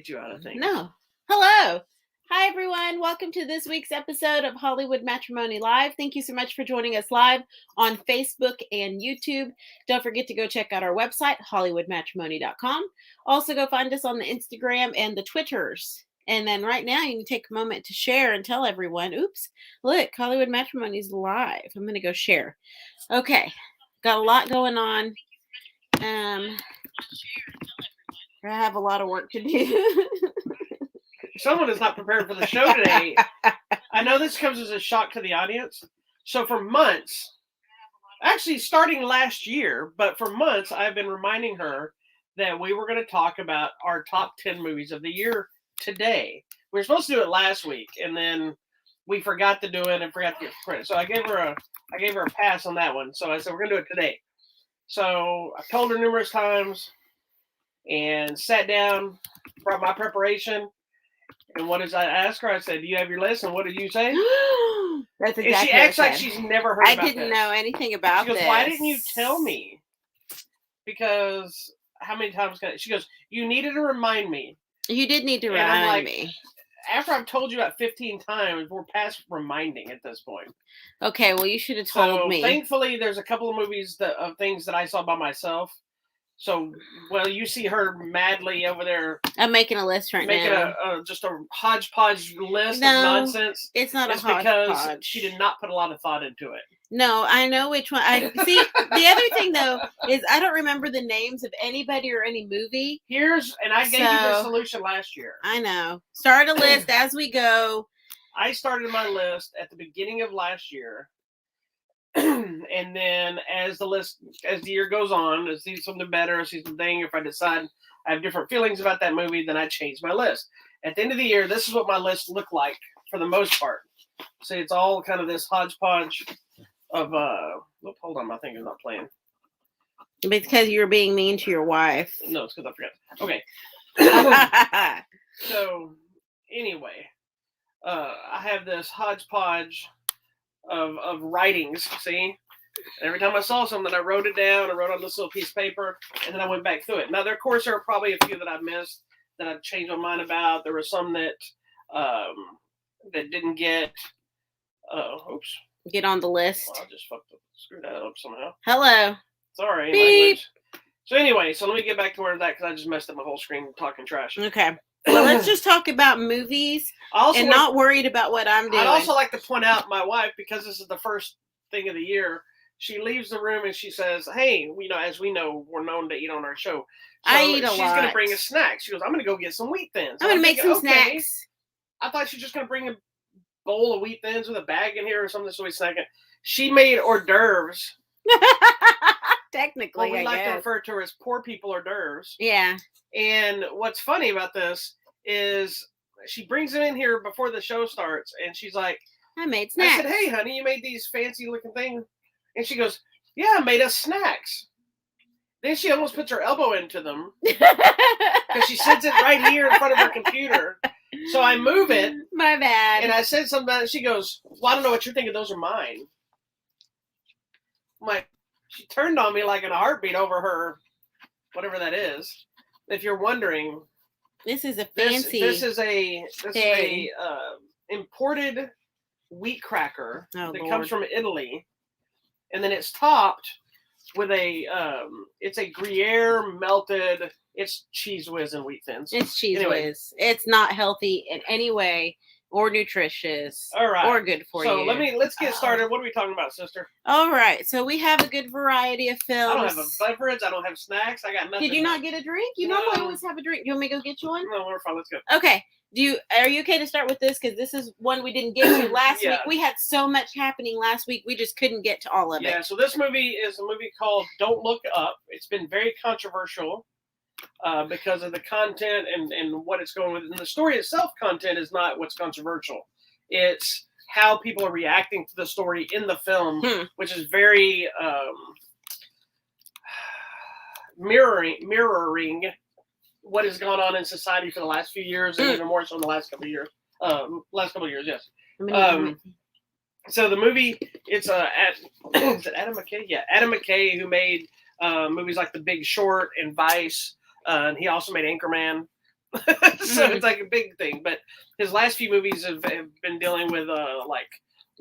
You out of things. No. Hello. Hi, everyone. Welcome to this week's episode of Hollywood Matrimony Live. Thank you so much for joining us live on Facebook and YouTube. Don't forget to go check out our website, hollywoodmatrimony.com. Also, go find us on the Instagram and the Twitters. And then right now, you can take a moment to share and tell everyone, oops, look, Hollywood Matrimony is live. I'm going to go share. Okay. Got a lot going on. I have a lot of work to do. Someone is not prepared for the show today. I know this comes as a shock to the audience. So for months, actually starting last year, but for months, I've been reminding her that we were going to talk about our top 10 movies of the year today. We were supposed to do it last week, and then we forgot to do it and forgot to get credit. So I gave her a pass on that one. So I said, we're going to do it today. So I told her numerous times and sat down, brought my preparation. And what did I ask her? I said, do you have your list? And what did you say? That's exactly and she acts like she's never heard about this. I didn't know anything about this. She goes, why didn't you tell me? Because how many times she goes, you needed to remind me. You did need to remind me. After I've told you about 15 times, we're past reminding at this point. Okay, well, you should have told me. Thankfully, there's a couple of movies of things that I saw by myself. So, you see her madly over there. I'm making a list right now. Making just a hodgepodge list of nonsense. It's not a hodgepodge. Because she did not put a lot of thought into it. No, I know which one. I see. The other thing, though, is I don't remember the names of anybody or any movie. I gave you the solution last year. I know. Start a list as we go. I started my list at the beginning of last year. And then as the year goes on, I see something better, I see something, if I decide I have different feelings about that movie, then I change my list. At the end of the year, this is what my list looked like for the most part. See, it's all kind of this hodgepodge of, hold on, my thing is not playing. Because you're being mean to your wife. No, it's because I forgot. Okay. So, anyway, I have this hodgepodge of writings, see? And every time I saw something, I wrote it down, I wrote on this little piece of paper, and then I went back through it. Now, of course, there are probably a few that I missed, that I've changed my mind about. There were some that didn't get, get on the list. Well, I just screwed that up somehow. Hello. Sorry. Beep. So anyway, let me get back to where that, because I just messed up my whole screen talking trash. Okay. Well, let's just talk about movies and not worried about what I'm doing. I'd also like to point out my wife, because this is the first thing of the year, she leaves the room and she says, hey, as we know, we're known to eat on our show. So I eat a lot. She's going to bring us snacks. She goes, I'm going to go get some wheat thins. I'm going to make some snacks. I thought she was just going to bring a bowl of wheat thins with a bag in here or something, so we snack it. She made hors d'oeuvres. Technically, we like to refer to her as poor people hors d'oeuvres. Yeah. And what's funny about this is she brings them in here before the show starts, and she's like, I made snacks. I said, hey, honey, you made these fancy looking things? And she goes, yeah, I made us snacks. Then she almost puts her elbow into them because she sits it right here in front of her computer. So I move it. My bad. And I said something about it. She goes, well, I don't know what you're thinking. Those are mine. I'm like, she turned on me like in a heartbeat over her, whatever that is. If you're wondering, this is a fancy. This is a imported wheat cracker that comes from Italy, and then it's topped with it's a Gruyere melted. It's Cheese Whiz and wheat thins. It's Cheese Whiz. It's not healthy in any way, or nutritious, or good for you. So let's get started. What are we talking about, sister? All right. So we have a good variety of films. I don't have a beverage. I don't have snacks. I got nothing. Did you not get a drink? You normally always have a drink. You want me to go get you one? No, we're fine. Let's go. Okay. Are you okay to start with this? Because this is one we didn't get to last week. We had so much happening last week. We just couldn't get to all of it. Yeah. So this movie is a movie called Don't Look Up. It's been very controversial. Because of the content and what it's going with. And the story itself, content is not what's controversial. It's how people are reacting to the story in the film, which is very mirroring what has gone on in society for the last few years, and even more so in the last couple of years. Yes. So the movie, it's is it Adam McKay? Yeah, Adam McKay, who made movies like The Big Short and Vice, and he also made Anchorman. So it's like a big thing. But his last few movies have been dealing with like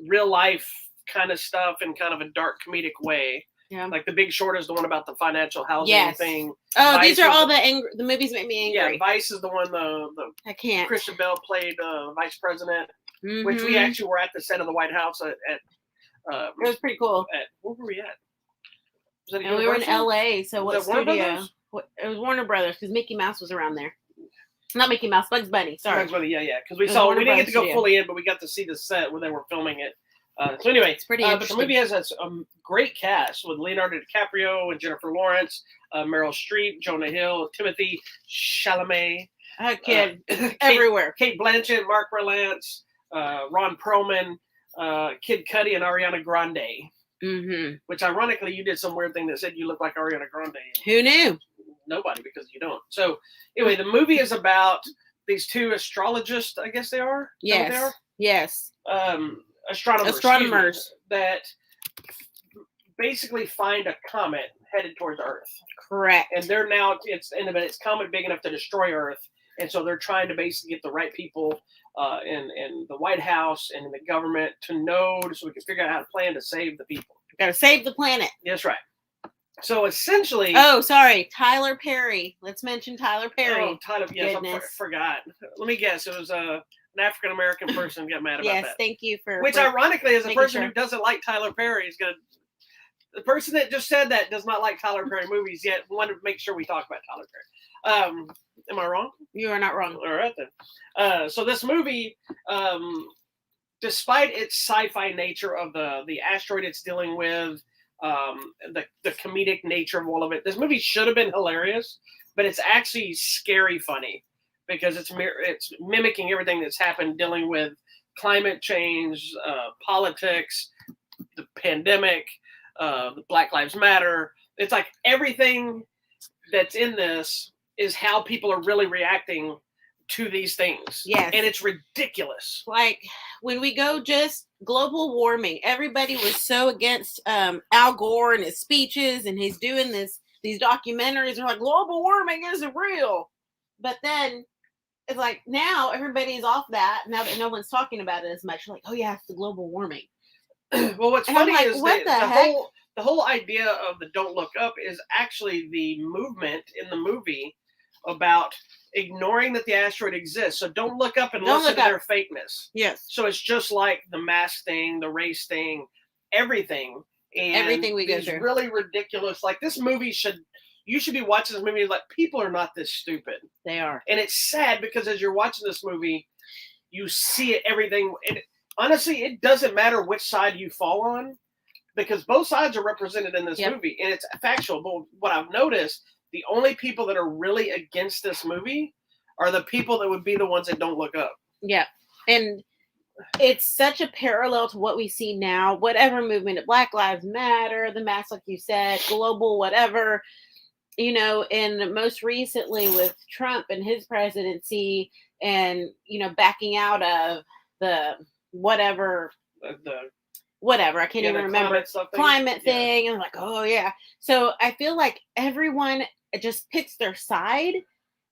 real life kind of stuff in kind of a dark comedic way. Yeah. Like The Big Short is the one about the financial housing thing. Oh, Vice these are all the movies make me angry. Yeah, Vice is the one the I can't. Christian Bale played vice president, Mm-hmm. which we actually were at the set of the White House at it was pretty cool. Where were we at? Was And we were in LA, so what studio? It was Warner Brothers, because Mickey Mouse was around there. Not Mickey Mouse, Bugs Bunny. Sorry. Bugs Bunny, yeah. Because we didn't get to go fully in, but we got to see the set where they were filming it. So anyway, it's pretty interesting. But the movie has a great cast with Leonardo DiCaprio and Jennifer Lawrence, Meryl Streep, Jonah Hill, Timothy Chalamet. Everywhere. Kate Blanchett, Mark Rylance, Ron Perlman, Kid Cudi, and Ariana Grande. Mm-hmm. Which ironically, you did some weird thing that said you look like Ariana Grande. Who knew? Nobody, because you don't. So anyway, the movie is about these two astrologists, I guess they are. Yes. They are? Yes. Astronomers that basically find a comet headed towards Earth. Correct. And they're now it's comet big enough to destroy Earth, and so they're trying to basically get the right people in the White House and in the government to know, so we can figure out how to plan to save the people. Got to save the planet. That's right. So essentially, oh, sorry, Tyler Perry. Let's mention Tyler Perry. Oh, Tyler, yes, I forgot. Let me guess. It was an African American person got mad about that. Yes, thank you for. Which, ironically, is a person who doesn't like Tyler Perry is going to. The person that just said that does not like Tyler Perry movies yet. Wanted to make sure we talk about Tyler Perry. Am I wrong? You are not wrong. All right then. So this movie, despite its sci-fi nature of the asteroid it's dealing with. The comedic nature of all of it. This movie should have been hilarious, but it's actually scary funny because it's mimicking everything that's happened dealing with climate change, politics, the pandemic, the Black Lives Matter. It's like everything that's in this is how people are really reacting to these things. Yes. And it's ridiculous. Like when we go just global warming, everybody was so against Al Gore and his speeches, and he's doing these documentaries. They're like, global warming isn't real. But then it's like now everybody's off that. Now that no one's talking about it as much, like, oh yeah, it's the global warming. Well, what's and funny like, is what the whole idea of the Don't Look Up is actually the movement in the movie about ignoring that the asteroid exists. So don't look up and listen to their fakeness. Yes. So it's just like the mask thing, the race thing, everything. And everything we go through. Really ridiculous. Like this movie you should be watching this movie like people are not this stupid. They are. And it's sad because as you're watching this movie, you see it, everything. And honestly, it doesn't matter which side you fall on because both sides are represented in this movie. And it's factual. But what I've noticed, the only people that are really against this movie are the people that would be the ones that don't look up. Yeah. And it's such a parallel to what we see now. Whatever movement, Black Lives Matter, the mask, like you said, global, whatever, and most recently with Trump and his presidency and, backing out of the whatever, I can't even remember, climate thing. And I'm like, oh yeah. So I feel like everyone just picks their side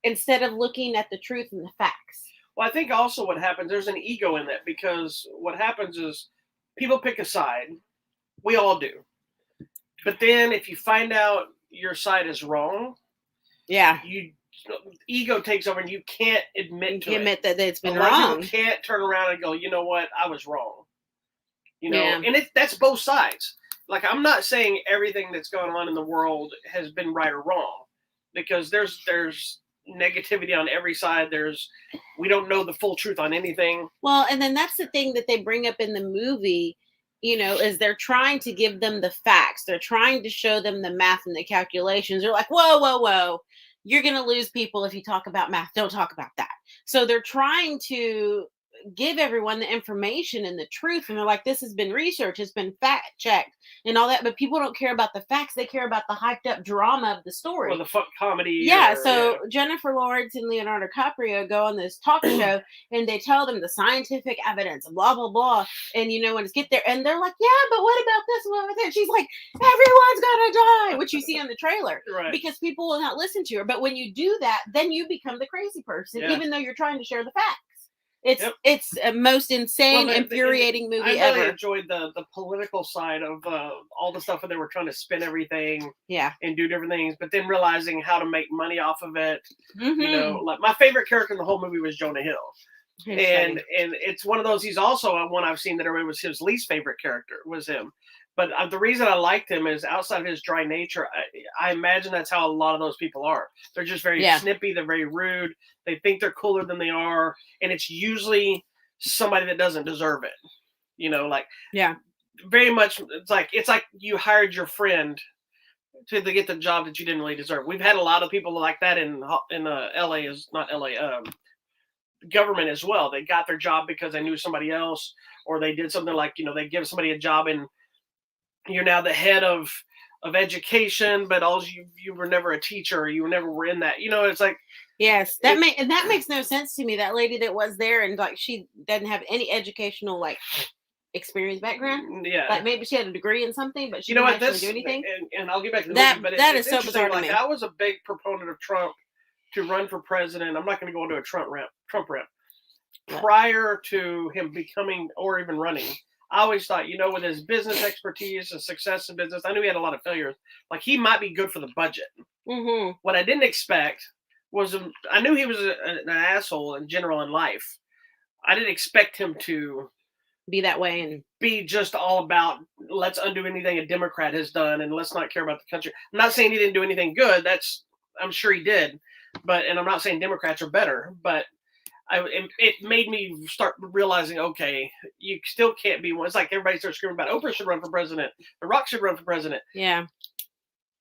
instead of looking at the truth and the facts. Well, I think also what happens, there's an ego in that because what happens is people pick a side. We all do. But then if you find out your side is wrong, ego takes over and you can't admit that it's been wrong. You can't turn around and go, you know what, I was wrong. And that's both sides. Like, I'm not saying everything that's going on in the world has been right or wrong because there's negativity on every side. We don't know the full truth on anything. Well, and then that's the thing that they bring up in the movie, is they're trying to give them the facts. They're trying to show them the math and the calculations. They're like, whoa. You're going to lose people if you talk about math. Don't talk about that. So they're trying to give everyone the information and the truth, and they're like, this has been researched, it's been fact checked and all that, but people don't care about the facts. They care about the hyped up drama of the story or the fuck comedy. Yeah, so Jennifer Lawrence and Leonardo DiCaprio go on this talk show and they tell them the scientific evidence, blah, blah, blah. And when it's get there, and they're like, yeah, but what about this? What about that? She's like, everyone's gonna die, which you see on the trailer. Right. Because people will not listen to her. But when you do that, then you become the crazy person, even though you're trying to share the facts. It's a most insane, infuriating movie ever. I really enjoyed the political side of all the stuff where they were trying to spin everything, and do different things, but then realizing how to make money off of it. Mm-hmm. Like my favorite character in the whole movie was Jonah Hill, and it's one of those. He's also one I've seen that everybody was his least favorite character was him. But the reason I liked him is outside of his dry nature, I imagine that's how a lot of those people are. They're just very snippy. They're very rude. They think they're cooler than they are. And it's usually somebody that doesn't deserve it. Very much, it's like you hired your friend to get the job that you didn't really deserve. We've had a lot of people like that in LA, is not LA, government as well. They got their job because they knew somebody else, or they did something like, they give somebody a job and you're now the head of education, but all you were never a teacher. You were in that. It's like, yes, that makes no sense to me. That lady that was there and like she doesn't have any educational experience background. Yeah, like maybe she had a degree in something, but she didn't actually do anything. And I'll get back to the that. Movie, but that is so bizarre to me. I was a big proponent of Trump to run for president. I'm not going to go into a Trump rep. Prior to him becoming or even running, I always thought, with his business expertise and success in business, I knew he had a lot of failures. Like, he might be good for the budget. Mm-hmm. What I didn't expect was, I knew he was an asshole in general in life. I didn't expect him to be that way and be just all about, let's undo anything a Democrat has done and let's not care about the country. I'm not saying he didn't do anything good. I'm sure he did. And I'm not saying Democrats are better, but it made me start realizing, okay, you still can't be one. It's like everybody starts screaming about Oprah should run for president, The Rock should run for president. Yeah.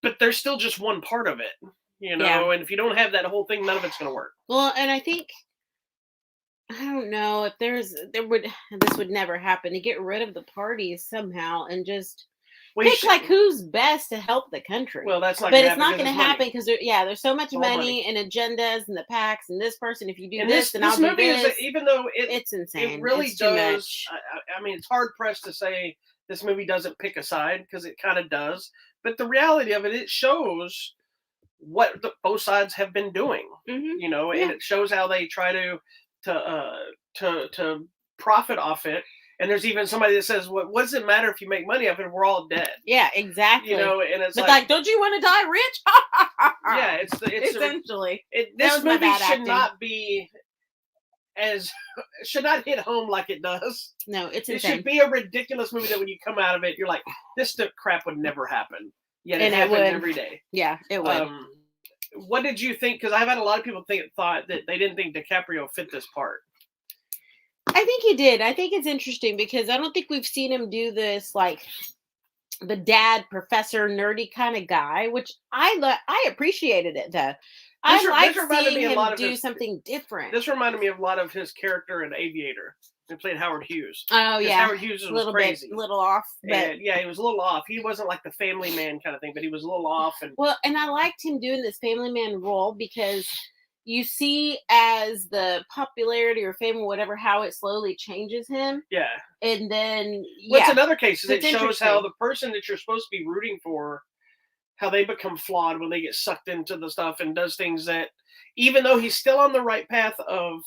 But there's still just one part of it, and if you don't have that whole thing, none of it's going to work. Well, and I think, I don't know if this would never happen, to get rid of the parties somehow and just pick who's best to help the country. Well, that's not. But it's not going to happen because there's so much money and agendas and the PACs and this person. If you do this, then I'll do this. Even though it's insane, it really it's does. I mean, it's hard pressed to say this movie doesn't pick a side because it kind of does. But the reality of it, it shows what both sides have been doing. Mm-hmm. And it shows how they try to profit off it. And there's even somebody that says, what does it matter if you make money off it? We're all dead. Yeah, exactly. And it's like, don't you want to die rich? Yeah, it's essentially. This movie should not be should not hit home like it does. No, it's insane. It should be a ridiculous movie that when you come out of it, you're like, this crap would never happen. Yet it happens every day. Yeah, it would. What did you think? Because I've had a lot of people thought that they didn't think DiCaprio fit this part. I think he did. I think it's interesting because I don't think we've seen him do this like the dad professor nerdy kind of guy, which I appreciated it though. I like seeing him do something different. This reminded me of a lot of his character in Aviator. He played Howard Hughes. Oh yeah, Howard Hughes was crazy. A little off. But... he was a little off. He wasn't like the family man kind of thing, but he was a little off. And I liked him doing this family man role because you see as the popularity or fame or whatever, how it slowly changes him. Yeah. And then, What's another case is it shows how the person that you're supposed to be rooting for, how they become flawed when they get sucked into the stuff and does things that, even though he's still on the right path of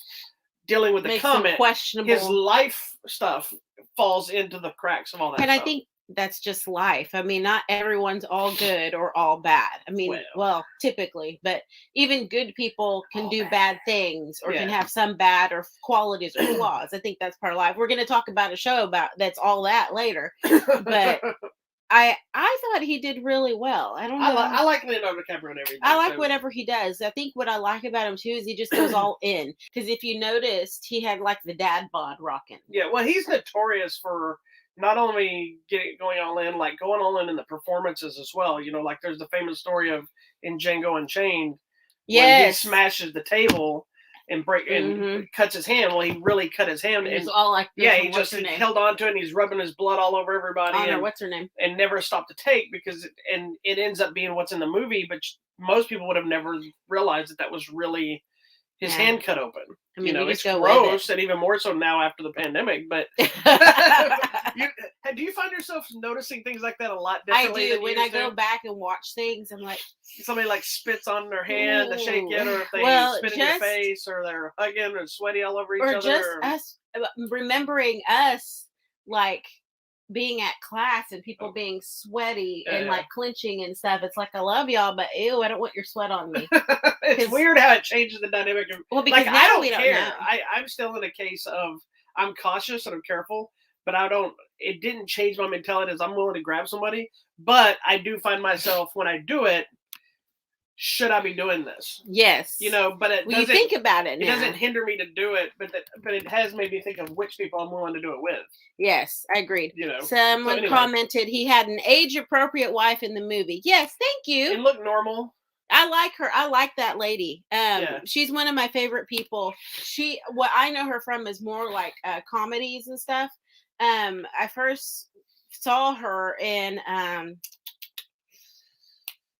dealing with the comment, questionable. His life stuff falls into the cracks of all that stuff. I think that's just life. I mean, not everyone's all good or all bad. I mean, well typically, but even good people can do bad things or can have some bad or qualities or flaws. I think that's part of life. We're going to talk about a show that's all that later, but I thought he did really well. I don't know. I like Leonardo DiCaprio and everything. I like whatever he does. I think what I like about him too is he just goes all in. Because if you noticed, he had like the dad bod rocking. Yeah, well, he's notorious for not only going all in, like going all in the performances as well. Like there's the famous story of in Django Unchained, when he smashes the table and Mhm. cuts his hand. Well, he really cut his hand, And and it's all like this. yeah, and he what's just her name? held on to it, and he's rubbing his blood all over everybody, Honor, and, what's her name? and never stopped to take because it ends up being what's in the movie, but most people would have never realized that was really his Yeah. hand cut open. I mean, you it's just go with gross, and even more so now after the pandemic. But it. do you find yourself noticing things like that a lot I differently? do. Than When you I used to? go back and watch things, I'm like, Somebody like spits on their hand to shake it, or if they Well, spit in your just- face, or they're hugging and sweaty all over each or other. just us remembering us like being at class and people being sweaty and Yeah. like clenching and stuff. It's like, I love y'all, but ew, I don't want your sweat on me. It's 'Cause- weird how it changes the dynamic. Well, because Like, now I don't we don't care. know. I'm still in a case of I'm cautious and I'm careful, but I don't. It didn't change my mentality as I'm willing to grab somebody, but I do find myself when I do it. Should I be doing this? Yes. But it Well, you doesn't. think about it now. It doesn't hinder me to do it, but it has made me think of which people I'm willing to do it with. Yes, I agreed. So Someone anyway. commented he had an age-appropriate wife in the movie. Yes, thank you. And look normal. I like her. I like that lady. Yeah. She's one of my favorite people. What I know her from is more like comedies and stuff. I first saw her in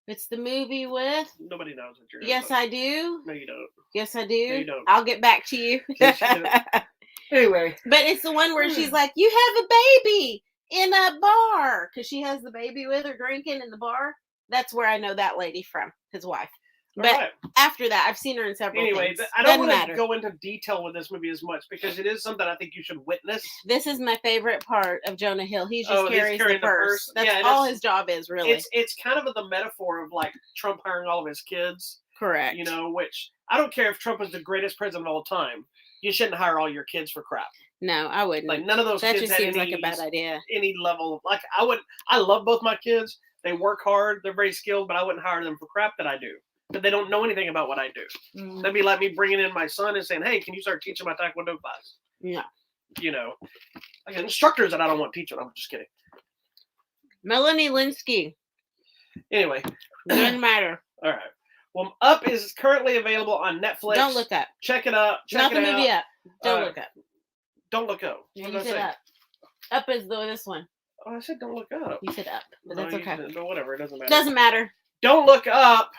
it's the movie with. Nobody knows what you're. Yes, I do. No, you don't. Yes, I do. No, you don't. I'll get back to you. Yes, you do. Anyway, But it's the one where she's like, "You have a baby in a bar," because she has the baby with her drinking in the bar. That's where I know that lady from, his wife. But all right. after that, I've seen her in several Anyway, things. I don't Doesn't want matter. to go into detail with this movie as much because it is something I think you should witness. This is my favorite part of Jonah Hill. He just He's carries carrying the purse. That's Yeah, all his job is, really. It's kind of the metaphor of like Trump hiring all of his kids. Correct. Which I don't care if Trump is the greatest president of all time. You shouldn't hire all your kids for crap. No, I wouldn't. Like none of those that kids just had seems any, like a bad idea. Any level. Like I love both my kids. They work hard. They're very skilled, but I wouldn't hire them for crap that I do. But they don't know anything about what I do. Mm. That'd be like me bringing in my son and saying, "Hey, can you start teaching my Taekwondo class?" Yeah. Like instructors that I don't want teaching. I'm just kidding. Melanie Linsky. Anyway, Doesn't matter. all right. Well, Up is currently available on Netflix. Don't look up. Check it out. Not the movie Up. Don't Uh, look up. Don't look up. Yeah, What you did I said say? Up. Up is this one. Oh, I said don't look up. You said Up, but that's No, okay. But whatever. It doesn't matter. Doesn't matter. Don't look up.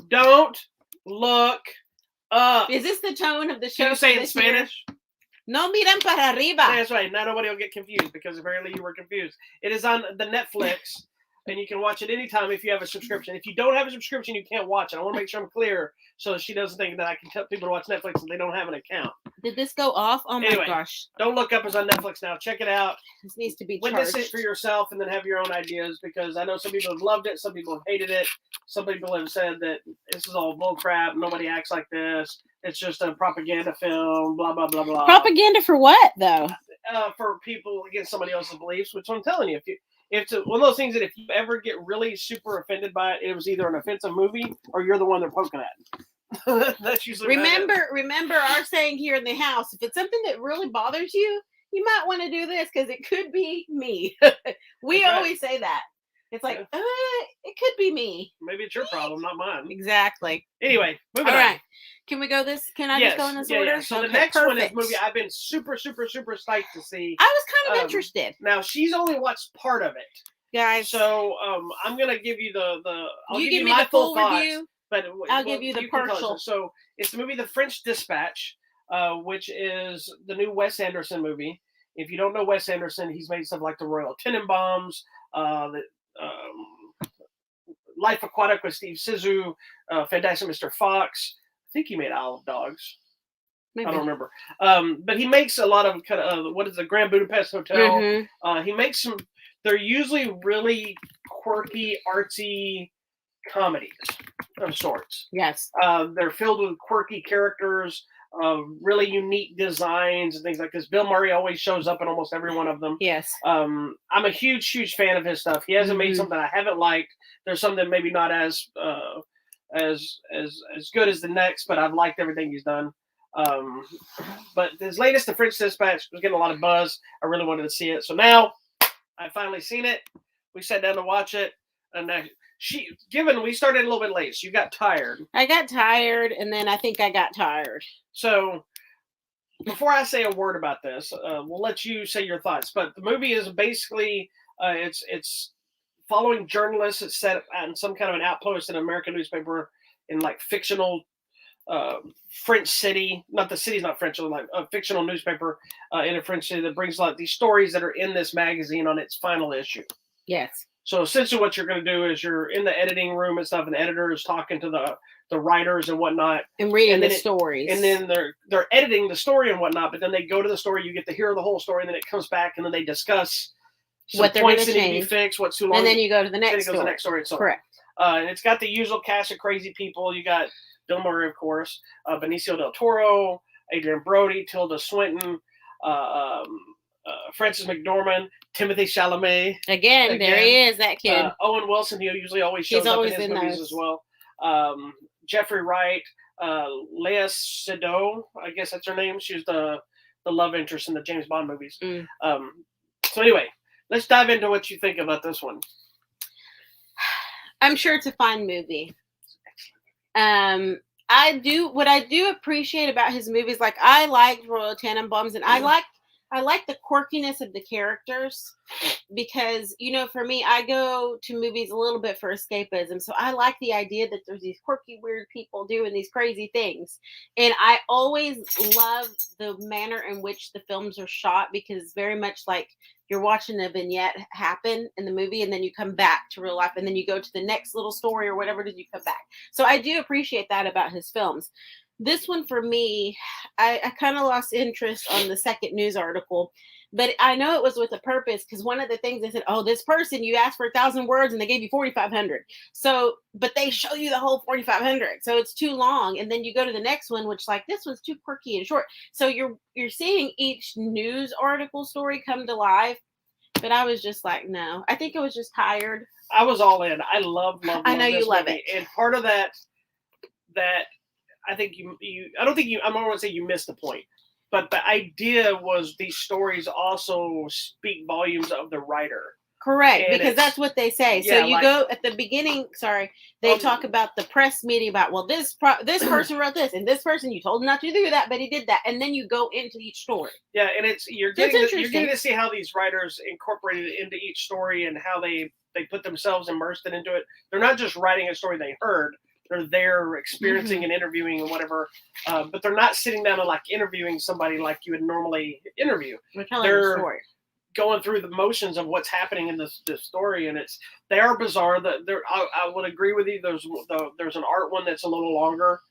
Don't look up. Is this the tone of the show? Can you say for in this year? Spanish? No miran para arriba. That's right. Now nobody will get confused because apparently you were confused. It is on the Netflix, and you can watch it anytime if you have a subscription. If you don't have a subscription, you can't watch it. I want to make sure I'm clear so she doesn't think that I can tell people to watch Netflix and they don't have an account. Did this go off? Oh my Anyway, gosh. Don't Look Up is on Netflix now. Check it out. This needs to be Witness charged. it for yourself and then have your own ideas because I know some people have loved it, some people have hated it, some people have said that this is all bull crap, nobody acts like this, it's just a propaganda film, blah blah blah blah. Propaganda for what though? For people against somebody else's beliefs, which I'm telling you, if it's one of those things that if you ever get really super offended by it, it was either an offensive movie or you're the one they're poking at. That's usually Remember our saying here in the house, if it's something that really bothers you, you might want to do this because it could be me. We That's right. always say that. It's like, it could be me. Maybe it's your problem, not mine. Exactly. Anyway, moving All on. right. Can we go this? Can I just go in this order? Yeah. So Okay, the next one is a perfect. movie I've been super psyched to see. I was kind of Um, interested, Now she's only watched part of it, guys. so I'm gonna give you the. I'll you give give me my the full thoughts, review. but I'll give you the can tell us. partial. So it's the movie The French Dispatch, which is the new Wes Anderson movie. If you don't know Wes Anderson, he's made stuff like The Royal Tenenbaums, Life Aquatic with Steve Zissou, Fantastic Mr. Fox. I think he made Isle of Dogs. Maybe. I don't remember. But he makes a lot of kind of what is the Grand Budapest Hotel. Mhm. He makes some. They're usually really quirky, artsy comedies of sorts. Yes. They're filled with quirky characters, really unique designs and things like this. Bill Murray always shows up in almost every one of them. Yes. I'm a huge fan of his stuff. He hasn't made Mhm. something I haven't liked. There's some that maybe not as good as the next, but I've liked everything he's done. But his latest, The French Dispatch, was getting a lot of buzz. I really wanted to see it, so now I've finally seen it. We sat down to watch it, and we started a little bit late, so you got tired. I got tired, and then I think I got tired. So before I say a word about this, we'll let you say your thoughts. But the movie is basically it's following journalists. It's set in some kind of an outpost in an American newspaper in like fictional French city. Not the city's not French, like a fictional newspaper in a French city that brings like these stories that are in this magazine on its final issue. Yes. So essentially what you're going to do is you're in the editing room and stuff, and the editor is talking to the writers and whatnot. And reading the stories. And then they're editing the story and whatnot, but then they go to the story, you get to hear the whole story, and then it comes back, and then they discuss what they're going to that need to be fixed, what's too long. And then you go to the next story. The next story. So, correct. And it's got the usual cast of crazy people. You got Bill Murray, of course, Benicio del Toro, Adrian Brody, Tilda Swinton, Frances McDormand, Timothy Chalamet. Again, there he is, that kid. Owen Wilson, who usually always shows up in his movies as well. Jeffrey Wright, Lea Seydoux, I guess that's her name. She's the love interest in the James Bond movies. So anyway, let's dive into what you think about this one. I'm sure it's a fine movie. I do appreciate about his movies, like I liked Royal Tenenbaums, and I like the quirkiness of the characters, because, you know, for me, I go to movies a little bit for escapism. So I like the idea that there's these quirky, weird people doing these crazy things. And I always love the manner in which the films are shot, because it's very much like you're watching a vignette happen in the movie, and then you come back to real life, and then you go to the next little story or whatever it is, you come back. So I do appreciate that about his films. This one, for me, I kind of lost interest on the second news article, but I know it was with a purpose, because one of the things they said, oh, this person, you asked for 1,000 words and they gave you 4,500. So, but they show you the whole 4,500. So it's too long. And then you go to the next one, which like, this one's too quirky and short. So you're seeing each news article story come to life. But I was just like, no, I think I was just tired. I was all in. I love I know you love movie. And part of that I think I don't think I'm not going to say you missed the point, but the idea was these stories also speak volumes of the writer. Correct, and because that's what they say. Yeah, so you go at the beginning, they talk about the press meeting about, well, this person wrote this, and this person, you told him not to do that, but he did that. And then you go into each story. Yeah, and you're getting to see how these writers incorporated it into each story, and how they put themselves immersed into it. They're not just writing a story they heard. They're there experiencing and interviewing and whatever, but they're not sitting down and like interviewing somebody like you would normally interview. They're story. Going through the motions of what's happening in this story, and they are bizarre. I would agree with you. There's an art one that's a little longer,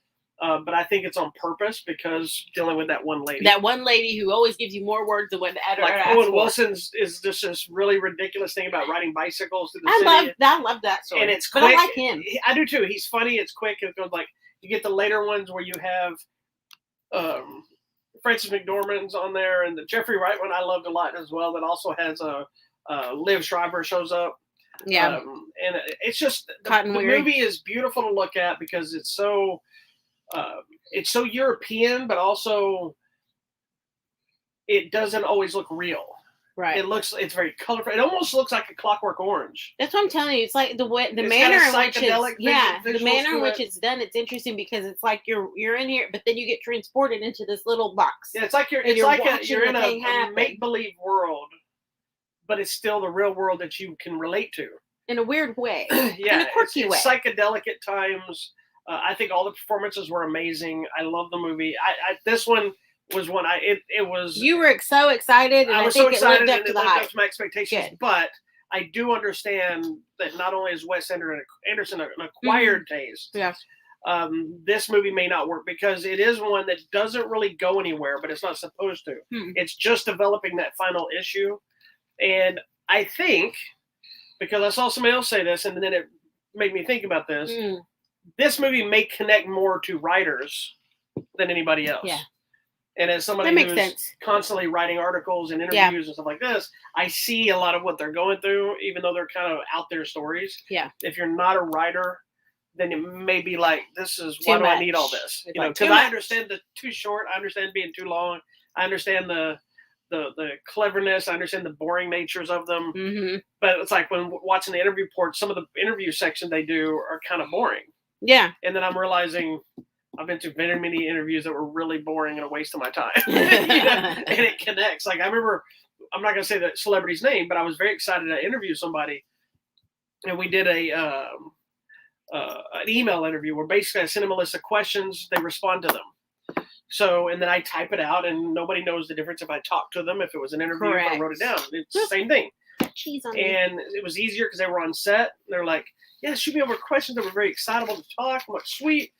but I think it's on purpose, because dealing with that one lady. That one lady who always gives you more words than what the editor asks. Owen Wilson's is just this really ridiculous thing about riding bicycles through the city. I love that story. And it's quick. But I like him. I do too. He's funny. It's quick. It goes like, you get the later ones where you have Frances McDormand's on there, and the Jeffrey Wright one I loved a lot as well. That also has Liv Schreiber shows up. Yeah. And it's just the movie is beautiful to look at, because it's so European, but also it doesn't always look real. Right. It's very colorful. It almost looks like a Clockwork Orange. That's what I'm telling you. It's like the manner in which it's done. It's interesting, because it's like you're in here, but then you get transported into this little box. Yeah, it's like you're in a make-believe world, but it's still the real world that you can relate to in a weird way. Yeah, in a quirky way. It's psychedelic at times. I think all the performances were amazing. I love the movie. This one was one it was. You were so excited, and I was so excited, and it lived up to my expectations. Good. But I do understand that not only is Wes Anderson an acquired taste. Yes. This movie may not work, because it is one that doesn't really go anywhere, but it's not supposed to. It's just developing that final issue, and I think, because I saw somebody else say this, and then it made me think about this. This movie may connect more to writers than anybody else. Yeah. And as somebody who's constantly writing articles and interviews and stuff like this, I see a lot of what they're going through, even though they're kind of out there stories. Yeah. If you're not a writer, then it may be like, why do I need all this? Because I understand the too short. I understand being too long. I understand the the cleverness. I understand the boring natures of them. Mm-hmm. But it's like when watching the interview reports, some of the interview section they do are kind of boring. Yeah. And then I'm realizing I've been to very many interviews that were really boring and a waste of my time. And it connects. Like I remember, I'm not going to say the celebrity's name, but I was very excited to interview somebody. And we did an email interview where basically I send them a list of questions. They respond to them. So, and then I type it out, and nobody knows the difference if I talk to them, if it was an interview, if I wrote it down. It's the same thing. Cheese on and it was easier because they were on set. They're like, yeah, shoot me over questions. They were very excitable to talk. I'm like, sweet.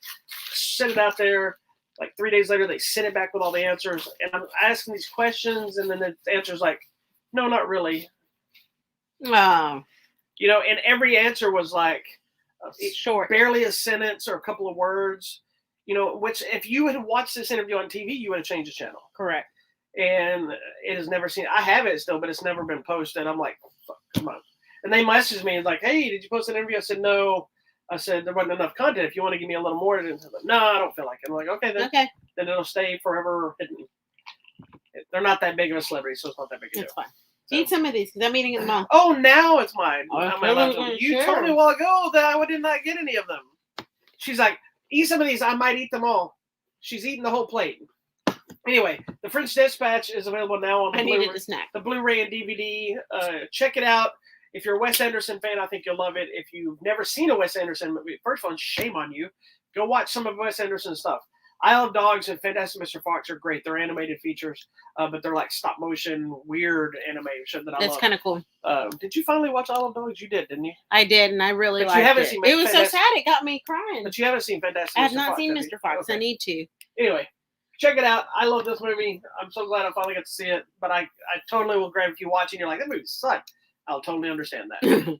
Send it out there. Like 3 days later, they send it back with all the answers. And I'm asking these questions, and then the answer's like, no, not really. Oh. You know, and every answer was like short, barely a sentence or a couple of words. You know, which if you had watched this interview on TV, you would have changed the channel. Correct. And it has never seen. I have it still, but it's never been posted. I'm like, fuck, come on. And they messaged me like, hey, did you post an interview? I said, no. I said, there wasn't enough content. If you want to give me a little more, like, no, I don't feel like it. I'm like, okay, then it'll stay forever hidden. They're not that big of a celebrity, so it's not that big a deal. It's fine. So. Eat some of these because I'm eating them all. Oh, now it's mine. You told me a while ago that I did not get any of them. She's like, eat some of these. I might eat them all. She's eating the whole plate. Anyway, the French Dispatch is available now on the Blu-ray and DVD. Check it out. If you're a Wes Anderson fan, I think you'll love it. If you've never seen a Wes Anderson movie, first one, shame on you. Go watch some of Wes Anderson's stuff. Isle of Dogs and Fantastic Mr. Fox are great. They're animated features, but they're like stop motion, weird animation that I love. That's kind of cool. Did you finally watch Isle of Dogs? You did, didn't you? I did, and I really liked it. It was so sad; it got me crying. But you haven't seen Fantastic Mr. Fox. I have not seen Mr. Fox. Okay. I need to. Anyway, check it out. I love this movie. I'm so glad I finally got to see it. But I totally will grab if you watch it and you're like, that movie sucked. I'll totally understand that.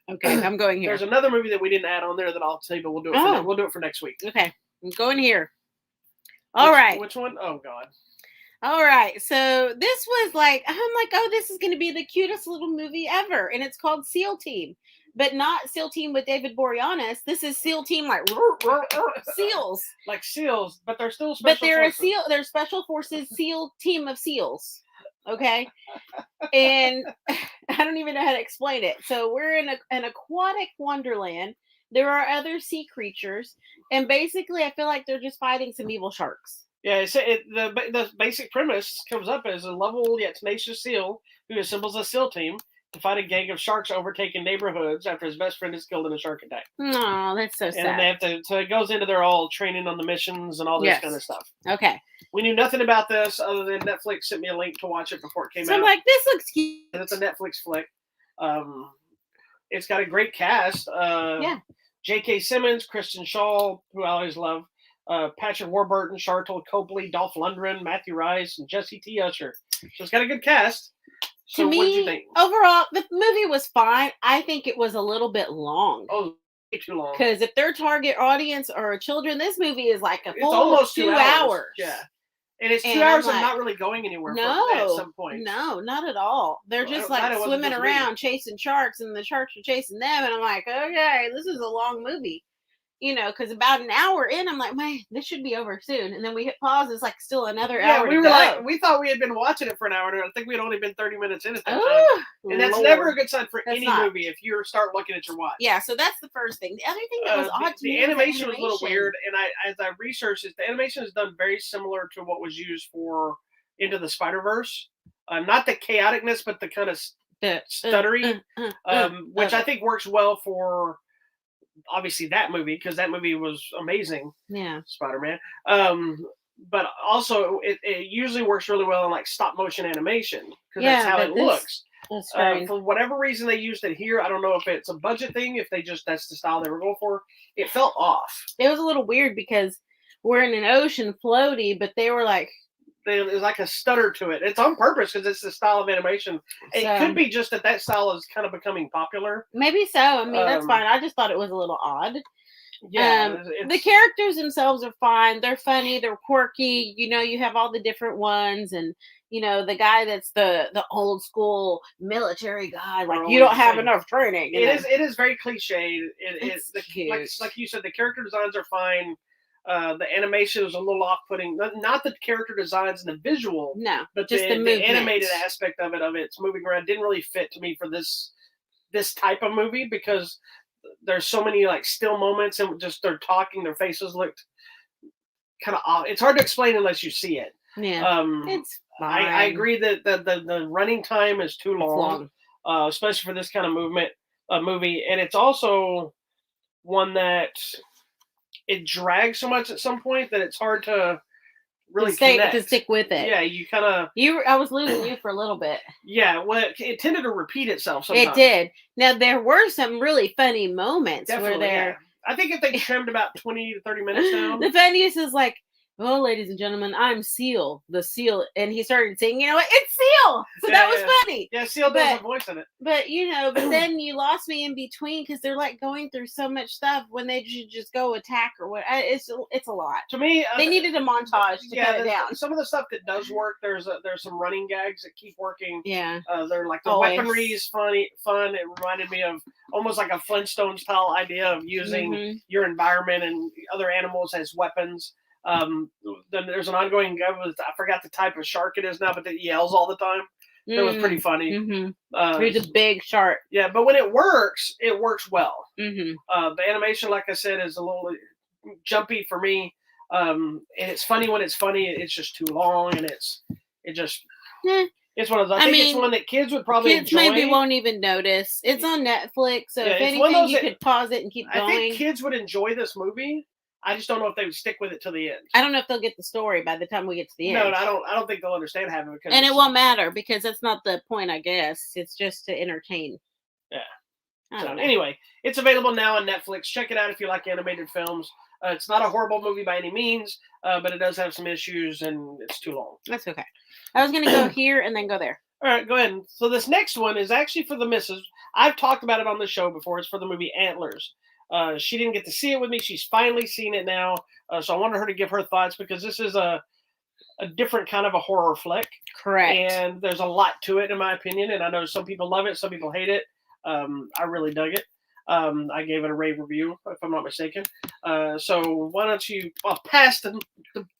Okay, I'm going here. There's another movie that we didn't add on there that I'll tell you, but we'll do it. We'll do it for next week. Okay, I'm going here. All right. Which one? Oh God. All right. So this was like, I'm like, oh, this is going to be the cutest little movie ever, and it's called SEAL Team, but not SEAL Team with David Boreanaz. This is SEAL Team like SEALs, like SEALs, but they're still special. But they're forces. They're Special Forces SEAL Team of SEALs. Okay, and I don't even know how to explain it. So we're in an aquatic wonderland. There are other sea creatures, and basically, I feel like they're just fighting some evil sharks. Yeah, the basic premise comes up as a lovable yet tenacious SEAL who assembles a SEAL team to fight a gang of sharks overtaking neighborhoods after his best friend is killed in a shark attack. Oh, that's so sad. And they have to, so it goes into their all training on the missions and all this kind of stuff. Okay. We knew nothing about this other than Netflix sent me a link to watch it before it came out. So I'm like, this looks cute. And it's a Netflix flick. It's got a great cast. J.K. Simmons, Kristen Shaw, who I always love, Patrick Warburton, Charlton Copley, Dolph Lundgren, Matthew Rice, and Jesse T. Usher. So it's got a good cast. So what did you think? Overall, the movie was fine. I think it was a little bit long. Oh, way too long. Because if their target audience are children, this movie is like it's almost 2 hours. Yeah. And it's 2 hours of not really going anywhere at some point. No, not at all. They're just like swimming around chasing sharks, and the sharks are chasing them. And I'm like, okay, this is a long movie. You know, because about an hour in, I'm like, man, this should be over soon. And then we hit pause. It's like still another hour. Yeah, we thought we had been watching it for an hour, and I think we'd only been 30 minutes in at that time. And that's never a good sign for any movie if you start looking at your watch. Yeah, so that's the first thing. The other thing that was odd to me, the animation was a little weird, and as I researched it, the animation is done very similar to what was used for Into the Spider-Verse. Not the chaoticness, but the kind of stuttery, which I think works well for obviously that movie, because that movie was amazing. Yeah, Spider-Man. But also it usually works really well in like stop motion animation, because that's how it looks. For whatever reason they used it here. I don't know if it's a budget thing, if that's the style they were going for. It felt off. It was a little weird because we're in an ocean floaty, but they were like, there's like a stutter to it. It's on purpose because it's the style of animation. It could be just that style is kind of becoming popular. Maybe so. I mean, that's fine. I just thought it was a little odd. Yeah. The characters themselves are fine. They're funny. They're quirky. You know, you have all the different ones, and you know, the guy that's the old school military guy. Like, you don't have enough training. It is very cliched. It's cute. Like you said, the character designs are fine. The animation was a little off-putting. Not the character designs and the visual, No, but just the movement. animated aspect of it's moving around didn't really fit to me for this type of movie because there's so many like still moments and just they're talking, their faces looked kind of off. It's hard to explain unless you see it. Yeah, it's fine. I agree that the running time is too long, especially for this kind of movie, and it's also one that it drags so much at some point that it's hard to really to stick with it. Yeah, you kind of I was losing you for a little bit. Yeah, well, it tended to repeat itself sometimes. It did. Now there were some really funny moments Definitely, where there. Yeah. I think if they trimmed about 20 to 30 minutes down. The funniest is like, "Oh, ladies and gentlemen, I'm Seal, the Seal," and he started singing. You know what? It's Seal. So that was funny. Yeah, Seal does a voice in it. But but then you lost me in between because they're like going through so much stuff when they should just go attack or what. It's a lot. To me, they needed a montage to cut it down. Some of the stuff that does work, there's some running gags that keep working. Yeah. They're like the weaponry is fun. It reminded me of almost like a Flintstone style idea of using your environment and other animals as weapons. Then there's an ongoing guy with, I forgot the type of shark it is now, but that yells all the time. That was pretty funny. He's a big shark. Yeah, but when it works well. The animation, like I said, is a little jumpy for me. And it's funny when it's funny. It's just too long, and it's one of those. I think it's one that kids would probably enjoy. Maybe won't even notice. It's on Netflix, so if anything, you could pause it and keep going. I think kids would enjoy this movie. I just don't know if they would stick with it to the end. I don't know if they'll get the story by the time we get to the end. No, I don't think they'll understand having it. And it won't matter because that's not the point, I guess. It's just to entertain. Yeah. I don't know. Anyway, it's available now on Netflix. Check it out if you like animated films. It's not a horrible movie by any means, but it does have some issues and it's too long. That's okay. I was going to go here and then go there. All right, go ahead. So this next one is actually for the missus. I've talked about it on the show before. It's for the movie Antlers. She didn't get to see it with me. She's finally seen it now. So I wanted her to give her thoughts because this is a different kind of a horror flick. Correct. And there's a lot to it, in my opinion. And I know some people love it. Some people hate it. I really dug it. I gave it a rave review, if I'm not mistaken. So why don't I'll pass the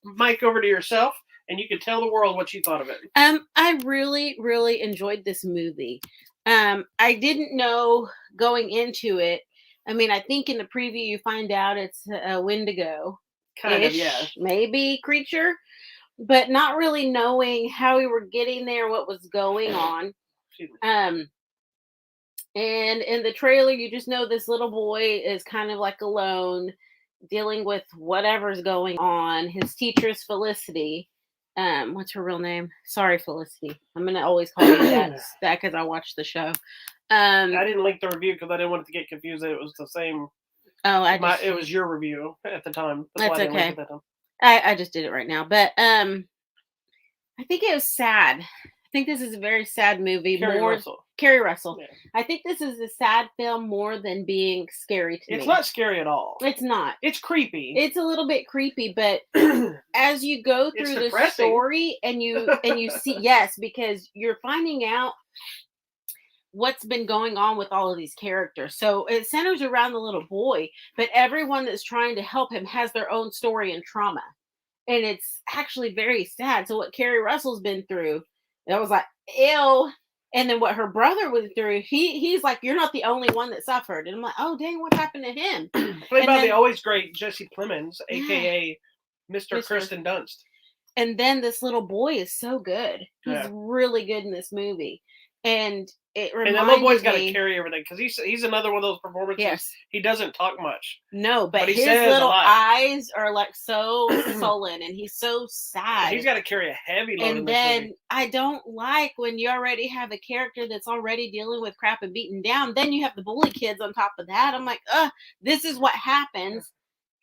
mic over to yourself and you can tell the world what you thought of it. I really, really enjoyed this movie. I didn't know going into it. I mean, I think in the preview you find out it's a Wendigo, kind of, yeah, maybe creature, but not really knowing how we were getting there, what was going on. And in the trailer, you just know this little boy is kind of like alone, dealing with whatever's going on. His teacher's Felicity. What's her real name? Sorry, Felicity. I'm gonna always call you that because I watched the show. I didn't link the review because I didn't want it to get confused that it was the same. Oh, it was your review at the time. That's okay. I just did it right now, but I think it was sad. I think this is a very sad movie. Carrie Russell. Yeah. I think this is a sad film more than being scary to me. It's not scary at all. It's not. It's creepy. It's a little bit creepy, but as you go through the story and you see, yes, because you're finding out what's been going on with all of these characters. So it centers around the little boy, but everyone that's trying to help him has their own story and trauma. And it's actually very sad. So what Carrie Russell's been through, that was like, ew. And then what her brother went through, he's like, you're not the only one that suffered. And I'm like, oh, dang, what happened to him? Played by the always great Jesse Plemons, a.k.a. Mr. Kirsten Dunst. And then this little boy is so good. He's really good in this movie. And it reminds me... And the little boy's got to carry everything because he's another one of those performances. Yes. He doesn't talk much. No, but his little eyes are like so sullen and he's so sad. He's got to carry a heavy load. And then I don't like when you already have a character that's already dealing with crap and beaten down. Then you have the bully kids on top of that. I'm like, this is what happens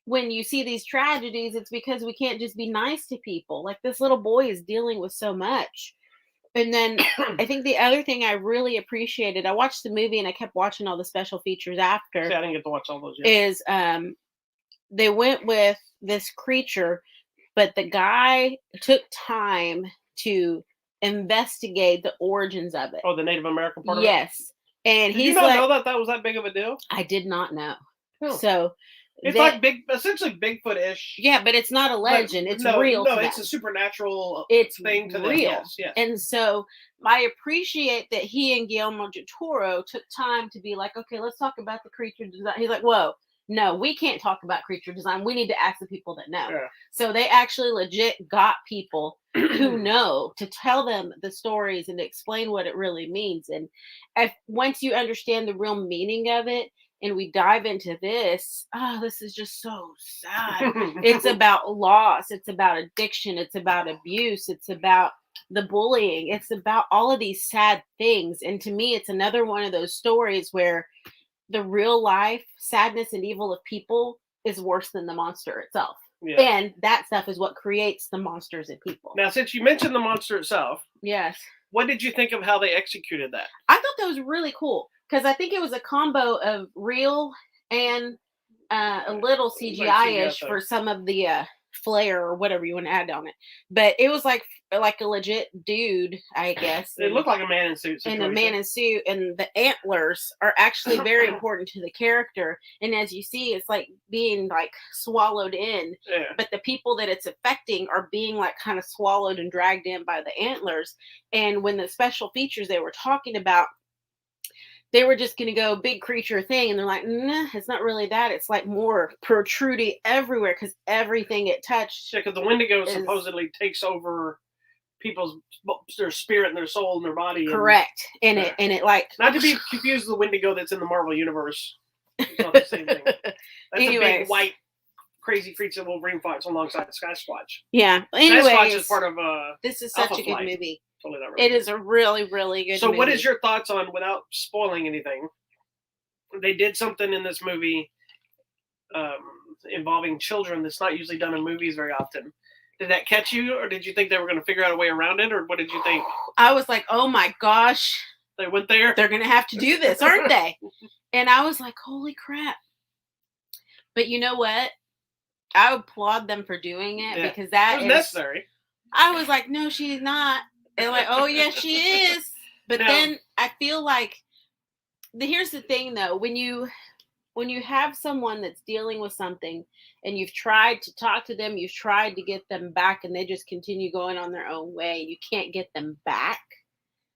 when you see these tragedies. It's because we can't just be nice to people. Like this little boy is dealing with so much. And then I think the other thing I really appreciated, I watched the movie and I kept watching all the special features after. See, I didn't get to watch all those yet. Is they went with this creature, but the guy took time to investigate the origins of it. Oh, the Native American part of it? Yes. And Did you not know that was that big of a deal? I did not know. Oh. So It's like essentially Bigfoot-ish. Yeah, but it's not a legend. It's real. No, it's a supernatural thing to real. them. Yes. And so I appreciate that he and Guillermo del Toro took time to be like, okay, let's talk about the creature design. He's like, whoa, no, we can't talk about creature design. We need to ask the people that know. Yeah. So they actually legit got people who know to tell them the stories and to explain what it really means. And once you understand the real meaning of it, and we dive into this, this is just so sad. It's about loss. It's about addiction. It's about abuse. It's about the bullying. It's about all of these sad things. And to me, it's another one of those stories where the real life sadness and evil of people is worse than the monster itself. Yeah. And that stuff is what creates the monsters in people. Now, since you mentioned the monster itself, yes, what did you think of how they executed that? I thought that was really cool. Because I think it was a combo of real and a little CGI-ish for some of the flair or whatever you want to add on it. But it was like a legit dude, I guess. It looked like a man in suit. And a man in suit. And the antlers are actually very important to the character. And as you see, it's like being like swallowed in. Yeah. But the people that it's affecting are being like kind of swallowed and dragged in by the antlers. And when the special features they were talking about, they were just going to go big creature thing. And they're like, nah, it's not really that. It's like more protruding everywhere because everything it touched. Yeah, because the Wendigo supposedly takes over their spirit and their soul and their body. Correct. And it like. Not to be confused with the Wendigo that's in the Marvel Universe. It's not the same thing. That's a big white crazy creature that Wolverine fights alongside Sasquatch. Yeah. Anyways, Sasquatch is part of this is such a good movie. Totally not it is a really, really good movie. So what is your thoughts on, without spoiling anything, they did something in this movie involving children that's not usually done in movies very often. Did that catch you, or did you think they were going to figure out a way around it, or what did you think? I was like, oh my gosh. They went there? They're going to have to do this, aren't they? And I was like, holy crap. But you know what? I applaud them for doing it because that was necessary. I was like, no, she's not. They're like, oh, yes, she is. But then I feel like, here's the thing, though. When you have someone that's dealing with something and you've tried to talk to them, you've tried to get them back, and they just continue going on their own way, you can't get them back.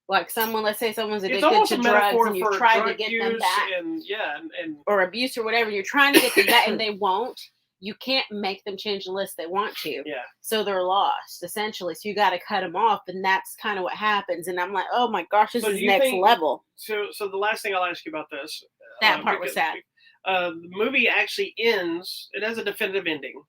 Like let's say someone's addicted to drugs and you've tried to get them back. And or abuse or whatever. You're trying to get them back and they won't. You can't make them change the list they want to. Yeah. So they're lost, essentially. So you got to cut them off, and that's kind of what happens. And I'm like, oh my gosh, this is next level. So the last thing I'll ask you about this. That part was sad. The movie actually ends. It has a definitive ending,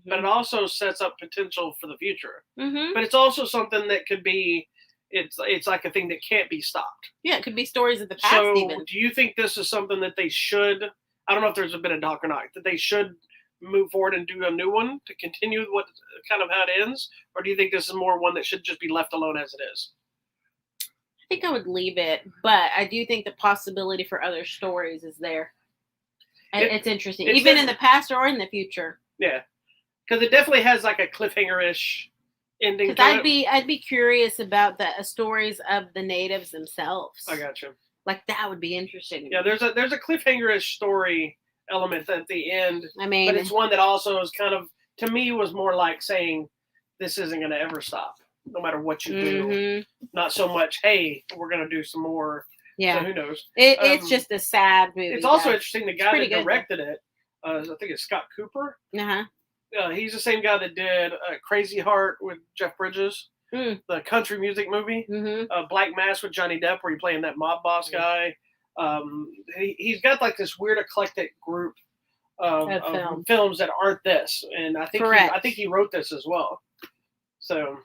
but it also sets up potential for the future. Mm-hmm. But it's also something that could be. It's like a thing that can't be stopped. Yeah, it could be stories of the past. So even. Do you think this is something that they should? I don't know if there's been a doc or not that they should move forward and do a new one to continue what kind of how it ends, or do you think this is more one that should just be left alone as it is? I think I would leave it, but I do think the possibility for other stories is there. And it's interesting, even in the past or in the future. Yeah, because it definitely has like a cliffhanger-ish ending. Because I'd be curious about the stories of the natives themselves. I got you. Like that would be interesting. Yeah, there's a cliffhanger-ish story element at the end. I mean, but it's one that also is kind of, to me, was more like saying this isn't going to ever stop, no matter what you do. Not so much, hey, we're going to do some more. Yeah, so who knows? It's just a sad movie. It's also interesting. The guy that directed it, I think it's Scott Cooper. He's the same guy that did Crazy Heart with Jeff Bridges, the country music movie, Black Mass with Johnny Depp, where he's playing that mob boss guy. He's got like this weird eclectic group of films that aren't this, and I think he wrote this as well. So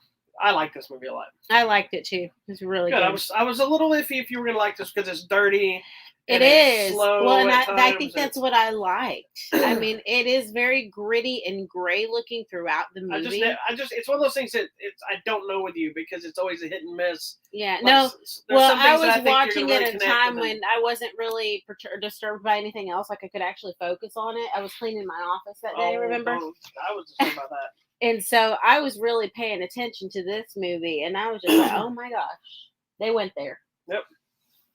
I like this movie a lot. I liked it too. It's really good. I was a little iffy if you were gonna like this because it's dirty. It is slow. Well, and I think that's what I liked. I mean, it is very gritty and gray looking throughout the movie. It's one of those things that I don't know with you because it's always a hit and miss. Yeah, no. Well, I was watching it at a time when I wasn't really disturbed by anything else. Like I could actually focus on it. I was cleaning my office that day. Remember? I was just thinking about that. And so I was really paying attention to this movie, and I was just like, oh my gosh, they went there. Yep.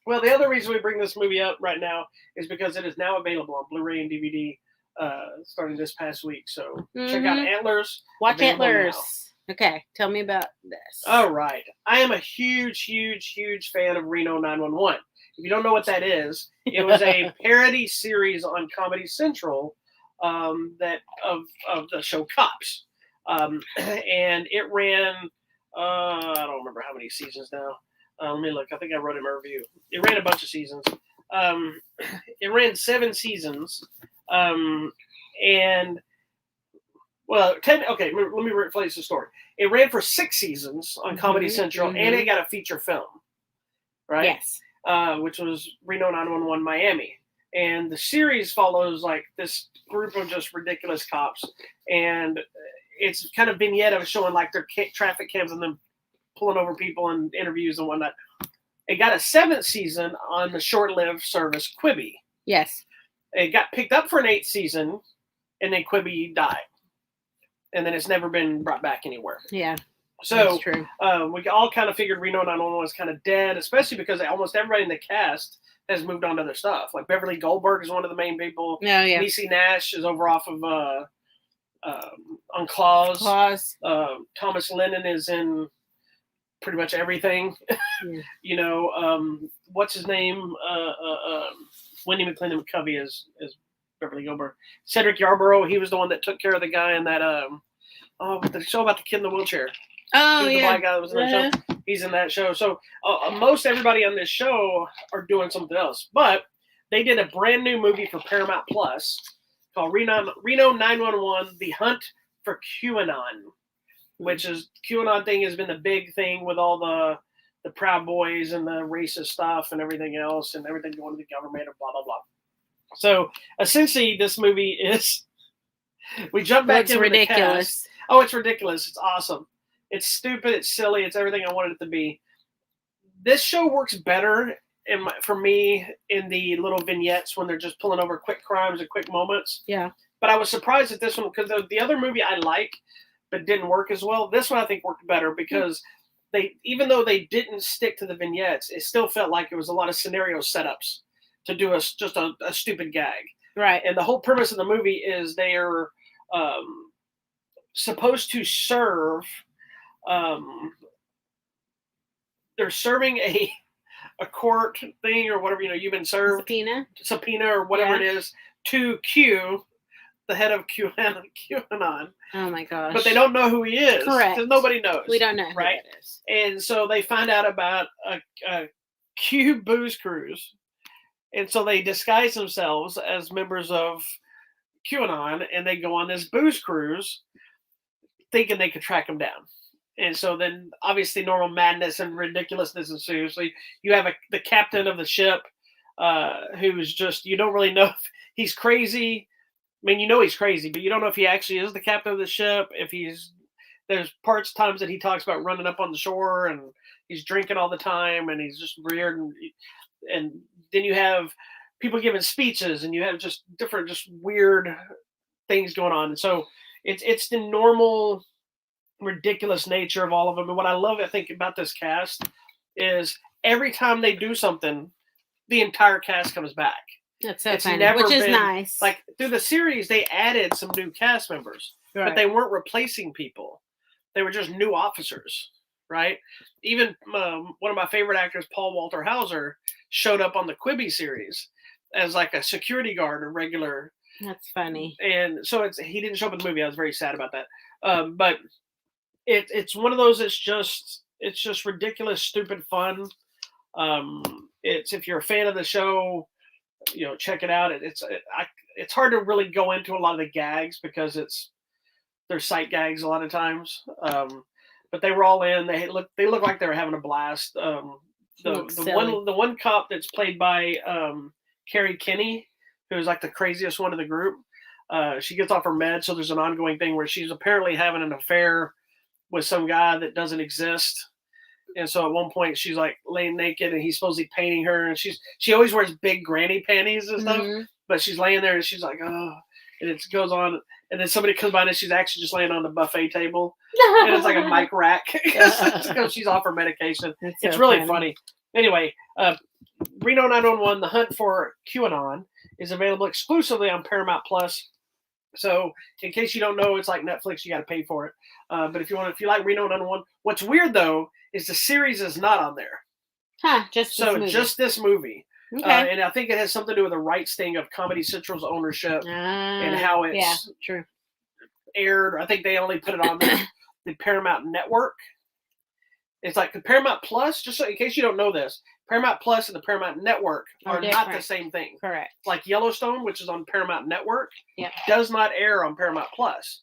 Well, the other reason we bring this movie up right now is because it is now available on Blu-ray and DVD starting this past week. So check out Antlers. Watch available Antlers. now. Okay, tell me about this. All right. I am a huge fan of Reno 911. If you don't know what that is, it was a parody series on Comedy Central that of the show Cops. And it ran, I don't remember how many seasons now. Let me look. I think I wrote in my review. It ran a bunch of seasons. It ran 7 seasons. And well, 10. Okay, let me rephrase the story. It ran for 6 seasons on Comedy Central, and it got a feature film, right? Yes. Which was Reno 911 Miami, and the series follows like this group of just ridiculous cops, and it's kind of vignette of showing like their traffic cams and them pulling over people and interviews and whatnot. It got a 7th season on the short-lived service Quibi. Yes. It got picked up for an 8th season, and then Quibi died. And then it's never been brought back anywhere. Yeah, so that's true. We all kind of figured Reno 911 was kind of dead, especially because almost everybody in the cast has moved on to other stuff. Like Beverly Goldberg is one of the main people. Oh, yeah. Niecy Nash is over off of on Claws. Thomas Lennon is in pretty much everything. Yeah. What's his name? Wendy McClendon McCovey is Beverly Goldberg. Cedric Yarborough, he was the one that took care of the guy in that the show about the kid in the wheelchair. Oh, the yeah. black guy that was in that show. He's in that show. So most everybody on this show are doing something else. But they did a brand new movie for Paramount Plus called Reno 911: The Hunt for QAnon, which is QAnon thing has been the big thing with all the Proud Boys and the racist stuff and everything else and everything going to the government and blah blah blah. So essentially, this movie is we jump back into ridiculous. The cast. Oh, it's ridiculous! It's awesome. It's stupid. It's silly. It's everything I wanted it to be. This show works better for me in the little vignettes when they're just pulling over quick crimes and quick moments. Yeah. But I was surprised at this one because the other movie I like but didn't work as well. This one I think worked better because even though they didn't stick to the vignettes, it still felt like it was a lot of scenario setups to do just a stupid gag. Right. And the whole premise of the movie is they are supposed to serve. They're serving a court thing or whatever, you've been served. Subpoena or whatever it is to Q, the head of QAnon. Oh my gosh. But they don't know who he is. Correct. Because nobody knows. We don't know who right? it is. And so they find out about a Q booze cruise. And so they disguise themselves as members of QAnon and they go on this booze cruise thinking they could track them down. And so then obviously normal madness and ridiculousness ensues. So you have the captain of the ship who's just, you don't really know if he's crazy. I mean, he's crazy, but you don't know if he actually is the captain of the ship. There's times that he talks about running up on the shore and he's drinking all the time and he's just weird. And then you have people giving speeches and you have just different, just weird things going on. And so it's the normal ridiculous nature of all of them. And what I love, I think, about this cast is every time they do something, the entire cast comes back. That's so funny, which is nice. Like through the series, they added some new cast members, right. But they weren't replacing people. They were just new officers, right? Even one of my favorite actors, Paul Walter Hauser, showed up on the Quibi series as like a security guard, a regular. That's funny. And so he didn't show up in the movie. I was very sad about that. But it's one of those. It's just ridiculous, stupid fun. It's if you're a fan of the show, check it out. It's hard to really go into a lot of the gags because they're sight gags a lot of times. But they were all in. They look like they were having a blast. The one cop that's played by Carrie Kinney, who's like the craziest one of the group. She gets off her med, so there's an ongoing thing where she's apparently having an affair with some guy that doesn't exist. And so at one point she's like laying naked and he's supposedly painting her and she always wears big granny panties and stuff, but she's laying there and she's like, oh, and it goes on. And then somebody comes by and she's actually just laying on the buffet table and it's like a mic rack because she's off her medication. It's really funny. Anyway, Reno 911, The Hunt for QAnon is available exclusively on Paramount Plus So in case you don't know, it's like Netflix. You got to pay for it. But if you like Reno 911, what's weird though is the series is not on there. Huh? Just this movie. Just this movie. Okay. And I think it has something to do with the rights thing of Comedy Central's ownership and how it's true. aired. I think they only put it on the Paramount Network. It's like the Paramount Plus, just so in case you don't know this, Paramount Plus and the Paramount Network are not the same thing. Correct. Like Yellowstone, which is on Paramount Network, does not air on Paramount Plus.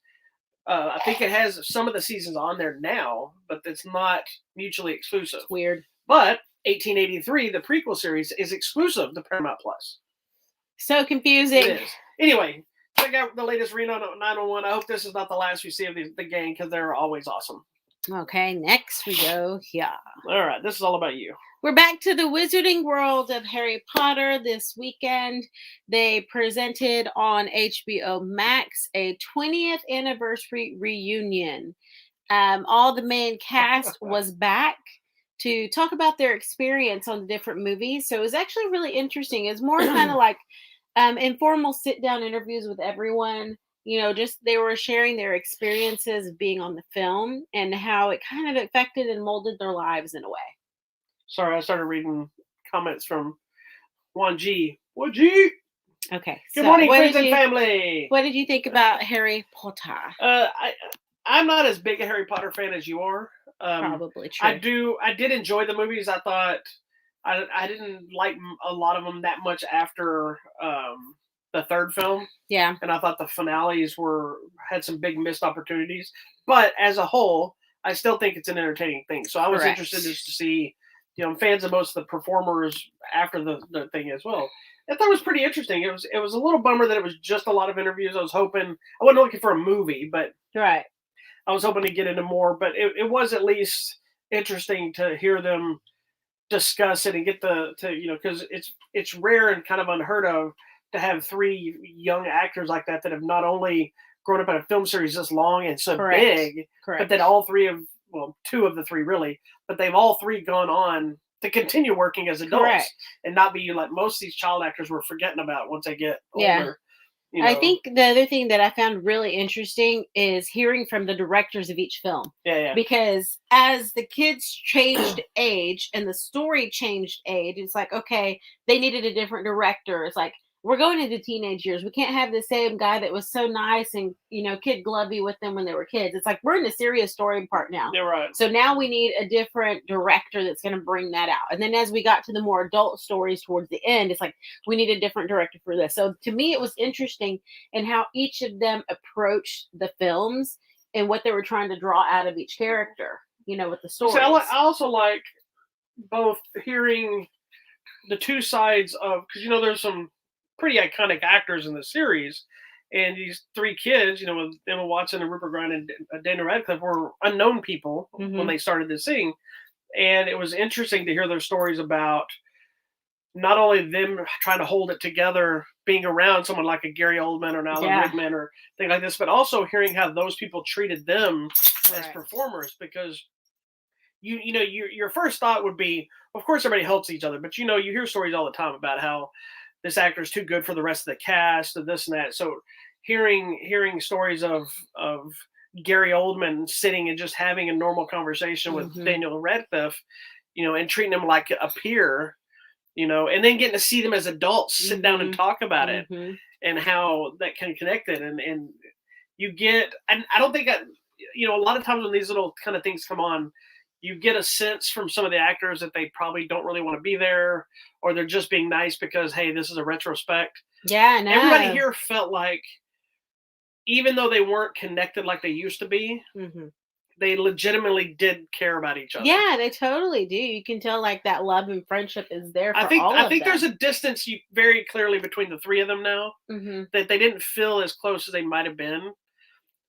I think it has some of the seasons on there now, but it's not mutually exclusive. It's weird. But 1883, the prequel series, is exclusive to Paramount Plus. So confusing. It is. Anyway, check out the latest Reno 911. I hope this is not the last we see of the gang because they're always awesome. Okay, next we go here. All right, this is all about you. We're back to the wizarding world of Harry Potter this weekend. They presented on HBO Max a 20th anniversary reunion. All the main cast was back to talk about their experience on the different movies. So it was actually really interesting. It's more kind of like informal sit-down interviews with everyone. You know, just they were sharing their experiences of being on the film and how it kind of affected and molded their lives in a way. Sorry, I started reading comments from Juan G. Juan G. Okay. Good morning, friends and family. What did you think about Harry Potter? I'm not as big a Harry Potter fan as you are. Probably true. I did enjoy the movies. I thought I didn't like a lot of them that much after the third film. Yeah. And I thought the finales had some big missed opportunities. But as a whole, I still think it's an entertaining thing. So I was interested just to see, you know, I'm fans of most of the performers after the thing as well. I thought it was pretty interesting. It was a little bummer that it was just a lot of interviews. I was hoping, I wasn't looking for a movie, but right. I was hoping to get into more, but it was at least interesting to hear them discuss it and get because it's rare and kind of unheard of to have three young actors like that have not only grown up in a film series this long and so big, but that all three of, well, two of the three really, but they've all three gone on to continue working as adults and not be like most of these child actors we're forgetting about once they get older. You know. I think the other thing that I found really interesting is hearing from the directors of each film. Yeah. Because as the kids changed age and the story changed age, it's like, okay, they needed a different director. It's like, we're going into teenage years. We can't have the same guy that was so nice and, you know, kid glovey with them when they were kids. It's like, we're in the serious story part now. Yeah, right. So now we need a different director that's going to bring that out. And then as we got to the more adult stories towards the end, it's like, we need a different director for this. So to me, it was interesting in how each of them approached the films and what they were trying to draw out of each character, you know, with the story. I also like both hearing the two sides of, because, you know, there's some pretty iconic actors in the series, and these three kids, you know, with Emma Watson and Rupert Grint and Daniel Radcliffe were unknown people when they started this thing, and it was interesting to hear their stories about not only them trying to hold it together, being around someone like a Gary Oldman or an Alan Rickman or things like this, but also hearing how those people treated them as performers, because you know, your first thought would be, of course, everybody helps each other, but you know, you hear stories all the time about how this actor is too good for the rest of the cast and this and that. So hearing stories of Gary Oldman sitting and just having a normal conversation with Daniel Radcliffe, you know, and treating him like a peer, you know, and then getting to see them as adults sit down and talk about it and how that can connect it. And you get, and I don't think you know, a lot of times when these little kind of things come on, you get a sense from some of the actors that they probably don't really want to be there, or they're just being nice because, hey, this is a retrospect. Yeah, I know. Everybody here felt like, even though they weren't connected like they used to be, they legitimately did care about each other. Yeah, they totally do. You can tell like that love and friendship is there for all of them. I think there's a distance very clearly between the three of them now, that they didn't feel as close as they might have been.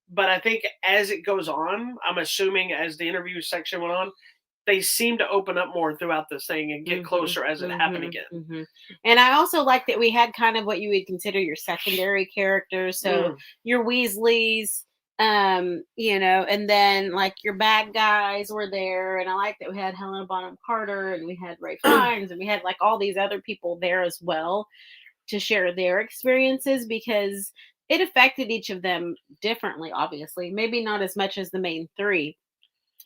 But I think as it goes on, I'm assuming as the interview section went on, they seem to open up more throughout this thing and get closer as it happened again. And I also like that we had kind of what you would consider your secondary characters. So your Weasleys, you know, and then like your bad guys were there. And I like that we had Helena Bonham Carter and we had Ray Fiennes and we had like all these other people there as well to share their experiences, because it affected each of them differently, obviously. Maybe not as much as the main three,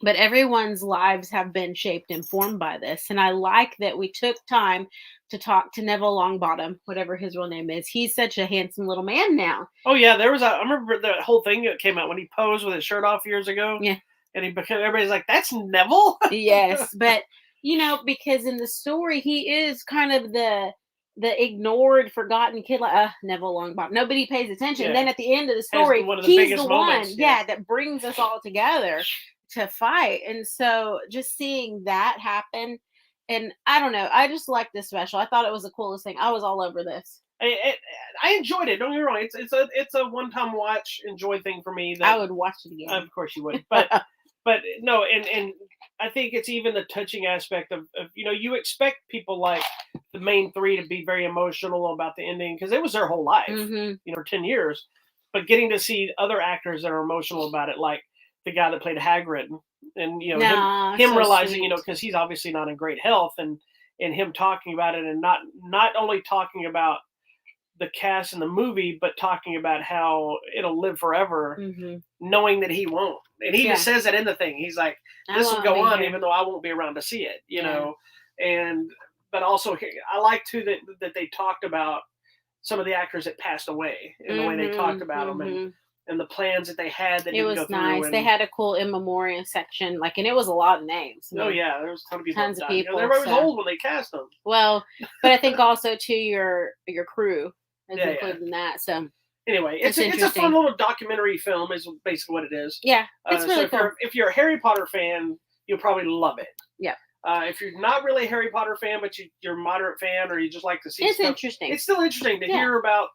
but everyone's lives have been shaped and formed by this. And I like that we took time to talk to Neville Longbottom, whatever his real name is. He's such a handsome little man now. Oh yeah, I remember the whole thing that came out when he posed with his shirt off years ago. Yeah. And everybody's like, that's Neville? Yes, but because in the story he is kind of the ignored, forgotten kid, like Neville Longbottom. Nobody pays attention. Yeah. Then at the end of the story, one of the he's biggest the moments, one, yeah. that brings us all together to fight. And so just seeing that happen, and I don't know, I just like this special. I thought it was the coolest thing. I was all over this. I enjoyed it. Don't get me wrong. It's a one-time watch, enjoy thing for me. I would watch it again. Of course you would. But no, and I think it's even the touching aspect of you expect people like the main three to be very emotional about the ending because it was their whole life, for 10 years. But getting to see other actors that are emotional about it, like the guy that played Hagrid, and him so realizing, sweet. because he's obviously not in great health, and him talking about it, and not only talking about the cast in the movie, but talking about how it'll live forever, knowing that he won't. And he even says that in the thing. He's like, this will go on even though I won't be around to see it, know. And but also I like too that they talked about some of the actors that passed away and the way they talked about them and the plans that they had that didn't go through. It was nice. They had a cool in memoriam section, and it was a lot of names. Oh yeah, there was a ton of people. Tons of people. Everybody was old when they cast them. Well, but I think also too your crew is included in that. So anyway, it's a fun little documentary film is basically what it is. Yeah, it's really cool. If you're a Harry Potter fan, you'll probably love it. Yeah. If you're not really a Harry Potter fan, but you're a moderate fan, or you just like to see stuff, interesting. It's still interesting to hear about,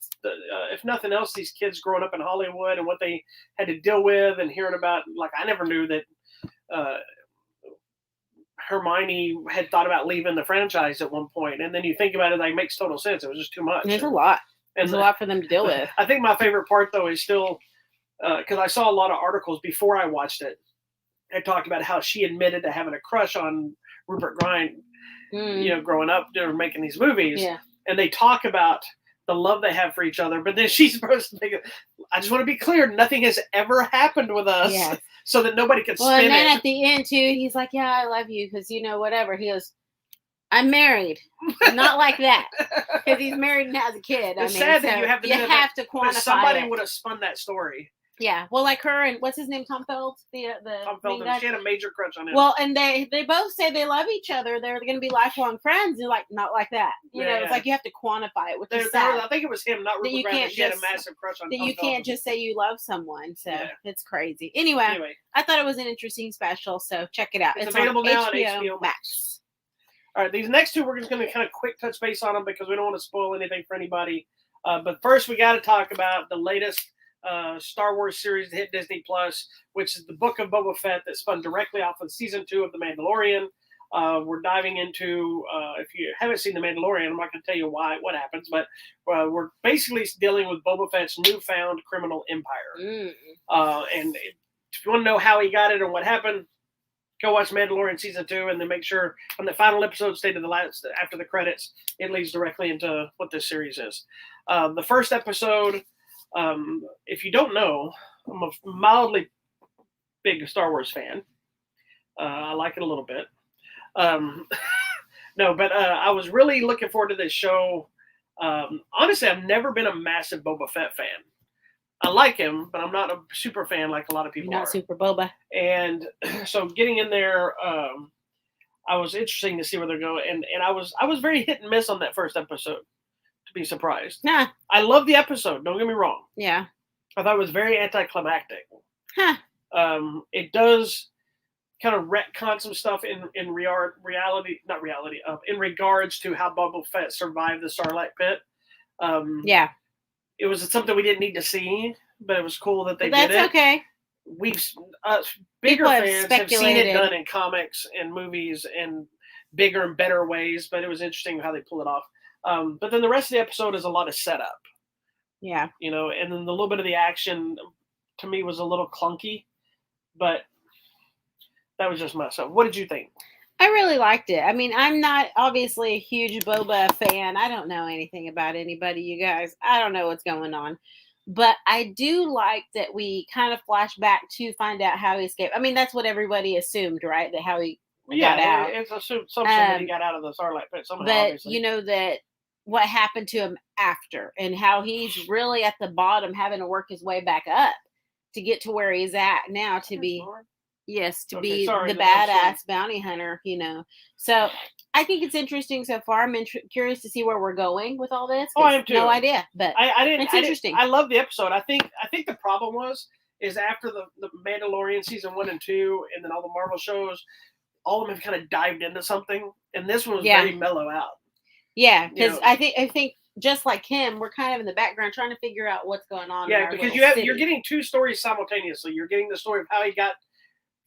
if nothing else, these kids growing up in Hollywood and what they had to deal with, and hearing about, like, I never knew that Hermione had thought about leaving the franchise at one point, and then you think about it, like, it makes total sense. It was just too much. There's a lot. There's a lot for them to deal with. I think my favorite part, though, is still, because I saw a lot of articles before I watched it, that talked about how she admitted to having a crush on Rupert Grint, growing up, making these movies. Yeah. And they talk about the love they have for each other, but then she's supposed to make it. I just want to be clear, nothing has ever happened with us, so that nobody can spin it. And then at the end, too, he's like, yeah, I love you, because, whatever. He goes, I'm married. Not like that. Because he's married and has a kid. It's sad that you have to quantify somebody would have spun that story. Yeah, well, like her and what's his name, Tom Felton, Tom Felton. She had a major crush on him. Well, and they both say they love each other. They're going to be lifelong friends. And like, not like that. It's like you have to quantify it, which is sad. I think it was him, not Rupert Grint. She had a massive crush on Tom Felton. You can't just say you love someone. So it's crazy. Anyway, I thought it was an interesting special. So check it out. It's available now on HBO Max. All right, these next two we're just going to kind of quick touch base on them because we don't want to spoil anything for anybody. But first, we got to talk about the latest Star Wars series that hit Disney Plus, which is the Book of Boba Fett that spun directly off of season 2 of The Mandalorian. We're diving into, if you haven't seen The Mandalorian, I'm not going to tell you what happens, but we're basically dealing with Boba Fett's newfound criminal empire. And if you want to know how he got it and what happened, go watch Mandalorian season 2, and then make sure on the final episode, stay to the last after the credits. It leads directly into what this series is. The first episode. If you don't know, I'm a mildly big Star Wars fan. I like it a little bit. I was really looking forward to this show. Honestly, I've never been a massive Boba Fett fan. I like him, but I'm not a super fan like a lot of people You're not super Boba. And so getting in there, I was interesting to see where they're going. And I was very hit and miss on that first episode. Be surprised. Nah. I love the episode. Don't get me wrong. Yeah. I thought it was very anticlimactic. Huh. It does kind of retcon some stuff in regards to how Boba Fett survived the Sarlacc pit. It was something we didn't need to see, but it was cool that they did it. That's okay. We've bigger fans have seen it done in comics and movies in bigger and better ways, but it was interesting how they pull it off. But then the rest of the episode is a lot of setup. Yeah. And then the little bit of the action to me was a little clunky, but that was just myself. What did you think? I really liked it. I mean, I'm not obviously a huge Boba fan. I don't know anything about anybody, you guys. I don't know what's going on. But I do like that we kind of flash back to find out how he escaped. I mean, that's what everybody assumed, right? That how he got out. It's assumption that he got out of the Starlight Pit somehow. But Obviously. you know that what happened to him after, and how he's really at the bottom, having to work his way back up to get to where he's at now to be. Yes, to be the badass bounty hunter, you know. So I think it's interesting so far. I'm curious to see where we're going with all this. Oh, I am too. No idea, but I didn't. It's interesting. I love the episode. I think the problem is after the Mandalorian season 1 and 2, and then all the Marvel shows, all of them have kind of dived into something, and this one was very mellow out. Yeah, because I think just like him, we're kind of in the background trying to figure out what's going on. Yeah, because you're getting two stories simultaneously. You're getting the story of how he got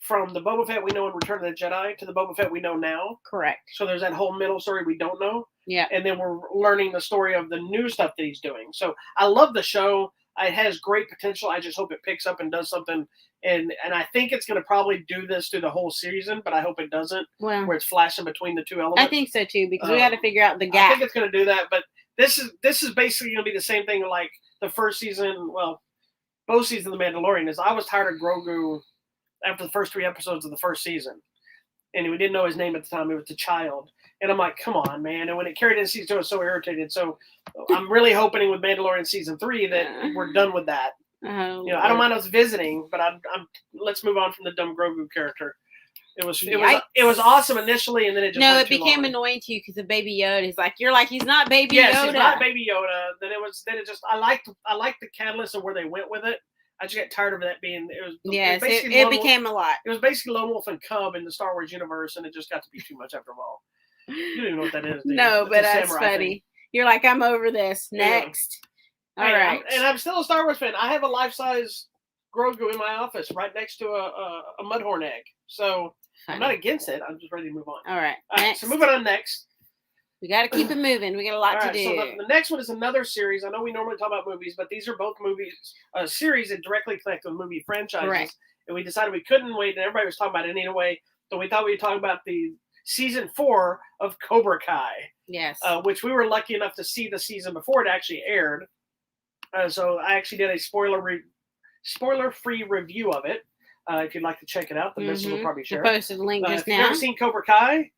from the Boba Fett we know in Return of the Jedi to the Boba Fett we know now. Correct. So there's that whole middle story we don't know. Yeah. And then we're learning the story of the new stuff that he's doing. So I love the show. It has great potential. I just hope it picks up and does something. And I think it's going to probably do this through the whole season, but I hope it doesn't. Well, where it's flashing between the two elements. I think so too, because we got to figure out the gap. I think it's going to do that, but this is basically going to be the same thing like the first season. Well, both seasons of The Mandalorian is I was tired of Grogu after the first 3 episodes of the first season. And we didn't know his name at the time. It was the child. And I'm like, come on, man. And when it carried into season 2, I was so irritated. So I'm really hoping with Mandalorian season 3 that we're done with that. Oh, I don't mind us visiting, but I'm let's move on from the dumb Grogu character. It was awesome initially, and then it just went too became long. Annoying to you because of Baby Yoda. You're like, he's not Baby Yoda. Yes, he's not Baby Yoda. Then it just I liked the catalyst of where they went with it. I just got tired of that being. It became a lot. It was basically Lone Wolf and Cub in the Star Wars universe, and it just got to be too much after a while. You don't even know what that is. No, but that's funny. Thing. You're like, I'm over this. Next. Yeah. All right. I'm still a Star Wars fan. I have a life-size Grogu in my office right next to a Mudhorn egg. So I'm not against it. I'm just ready to move on. All right. So moving on next. We got to keep it moving. We got a lot to do. So the next one is another series. I know we normally talk about movies, but these are both movies, series that directly connect with movie franchises. Correct. And we decided we couldn't wait, and everybody was talking about it anyway. So we thought we'd talk about the season 4 of Cobra Kai. Yes. Which we were lucky enough to see the season before it actually aired. So I actually did a spoiler-free review of it. If you'd like to check it out, the missus will probably share. I posted a link just if now. you've never seen Cobra Kai,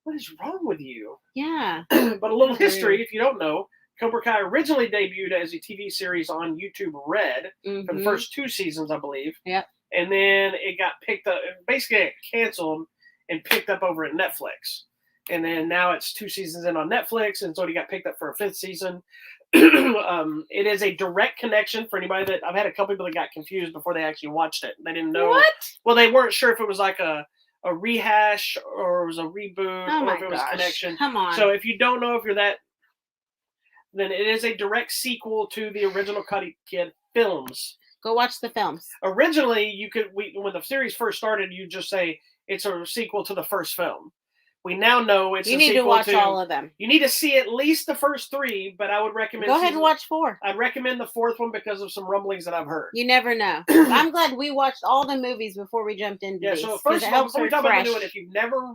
what is wrong with you? Yeah. But a little history, if you don't know, Cobra Kai originally debuted as a TV series on YouTube Red for the first 2 seasons, I believe. Yep. And then it got picked up, basically it canceled and picked up over at Netflix. And then now it's 2 seasons in on Netflix, and so it got picked up for a 5th season. It is a direct connection for anybody that I've had a couple people that got confused before they actually watched it. They didn't know. What? Well, they weren't sure if it was like a rehash or it was a reboot or if it was a connection. Come on. So if you don't know if you're that, then it is a direct sequel to the original Karate Kid films. Go watch the films. Originally, when the series first started, you just say it's a sequel to the first film. We now know it's a sequel to... You need to watch all of them. You need to see at least the first 3, but I would recommend... Go ahead and watch 4. I'd recommend the 4th one because of some rumblings that I've heard. You never know. I'm glad we watched all the movies before we jumped into these. So first of all, before we talk about doing it, if you've never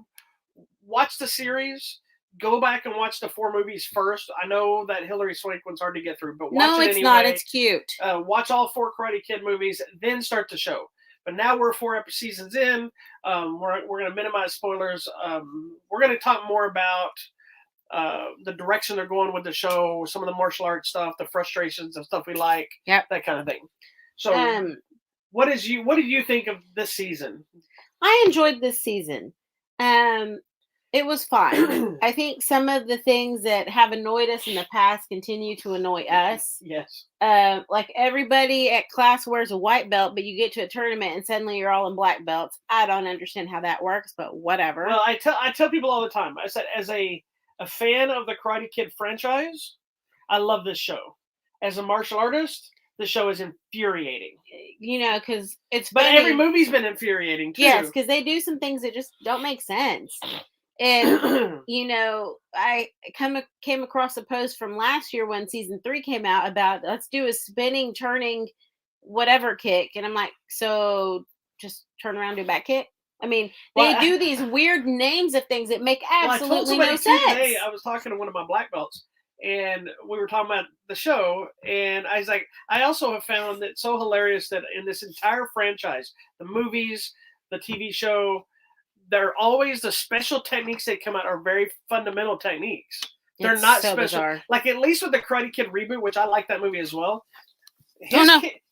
watched the series, go back and watch the 4 movies first. I know that Hilary Swank one's hard to get through, but watch it anyway. No, it's not. It's cute. Watch all 4 Karate Kid movies, then start the show. But now we're 4 seasons in. We're going to minimize spoilers. We're going to talk more about the direction they're going with the show, some of the martial arts stuff, the frustrations and stuff we like, that kind of thing. So, what did you think of this season? I enjoyed this season. It was fine. I think some of the things that have annoyed us in the past continue to annoy us. Yes. Like everybody at class wears a white belt, but you get to a tournament and suddenly you're all in black belts. I don't understand how that works, but whatever. Well, I tell people all the time. I said, as a fan of the Karate Kid franchise, I love this show. As a martial artist, the show is infuriating. Because it's... But every movie's been infuriating, too. Yes, because they do some things that just don't make sense. And, I came across a post from last year when season 3 came out about let's do a spinning, turning, whatever kick. And I'm like, so just turn around, do a back kick? I mean, they do these weird names of things that make absolutely no sense. Today, I was talking to one of my black belts, and we were talking about the show, and I was like, I also have found it so hilarious that in this entire franchise, the movies, the TV show, they're always the special techniques that come out are very fundamental techniques. They're not so special. bizarre. Like at least with the Karate Kid reboot, which I like that movie as well.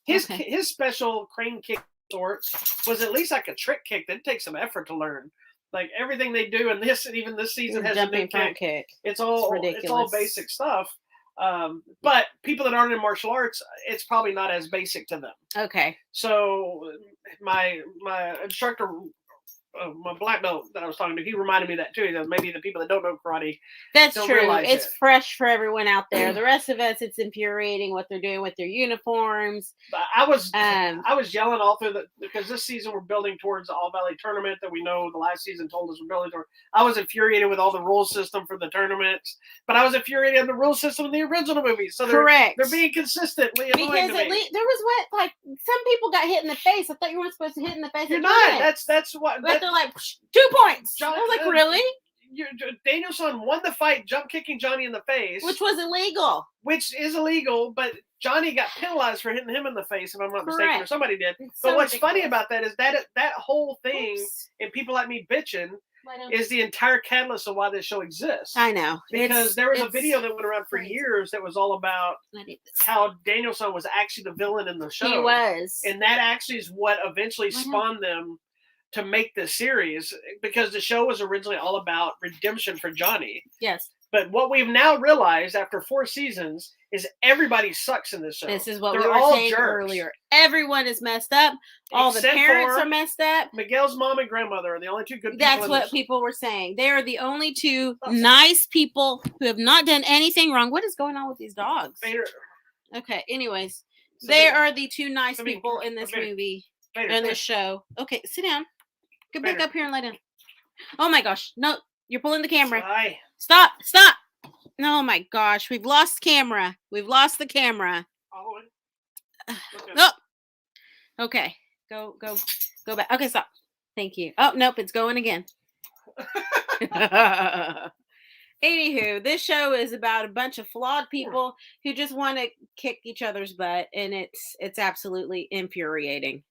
His special crane kick sort was at least like a trick kick that takes some effort to learn. Like everything they do in this, and even this season has jumping a new front kick. It's all ridiculous. It's all basic stuff. But people that aren't in martial arts, it's probably not as basic to them. Okay. So my instructor, my black belt that I was talking to, he reminded me of that too. He goes, maybe the people that don't know karate. That's don't true. realize It's it. fresh for everyone out there. The rest of us, it's infuriating what they're doing with their uniforms. But I was yelling all through because this season we're building towards the All Valley tournament that we know the last season told us we're building toward. I was infuriated with all the rule system for the tournaments, but I was infuriated at the rule system in the original movies. So Correct. They're being consistently annoying because to at me. least there was like some people got hit in the face. I thought you weren't supposed to hit in the face. You're not. That's what. But they're like 2 points. I was like, really? Danielson won the fight, jump kicking Johnny in the face, which was illegal. Which is illegal, but Johnny got penalized for hitting him in the face, if I'm not mistaken, or somebody did. It's but so what's ridiculous. funny about that is that whole thing, and people like me bitching, is the entire catalyst of why this show exists. I know. Because there was a video that went around for years that was all about how Danielson was actually the villain in the show. He was. And that actually is what eventually spawned them to make this series, because the show was originally all about redemption for Johnny. Yes. But what we've now realized after 4 seasons is everybody sucks in this show. This is what They're we were all saying jerks. earlier. Everyone is messed up. All the Except parents for are messed up. Miguel's mom and grandmother are the only two good people. That's in what this. people were saying. They are the only two nice people who have not done anything wrong. What is going on with these dogs? Vader. Okay, anyways. They are the two nice people in this Vader. movie. Vader. In this show. Okay, sit down. Get back Vader. up here and lay down. Oh my gosh. No, you're pulling the camera. Aye. Stop. Oh my gosh. We've lost camera. We've lost the camera. All the way. Okay. Oh. Okay. Go back. Okay, stop. Thank you. Oh, nope, it's going again. Anywho, this show is about a bunch of flawed people who just want to kick each other's butt, and it's absolutely infuriating.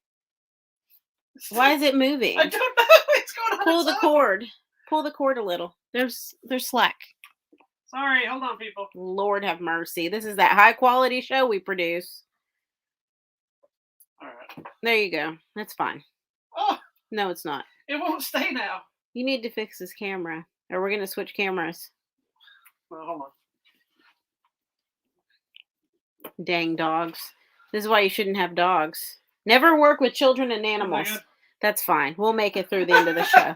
Why is it moving? I don't know. It's going on. Pull the cord. Pull the cord a little. There's slack. Sorry, hold on, people. Lord have mercy. This is that high quality show we produce. All right. There you go. That's fine. Oh, No, it's not. it won't stay now. You need to fix this camera, or we're gonna switch cameras. No, hold on. Dang dogs. This is why you shouldn't have dogs. Never work with children and animals. Oh my God. That's fine. We'll make it through the end of the show.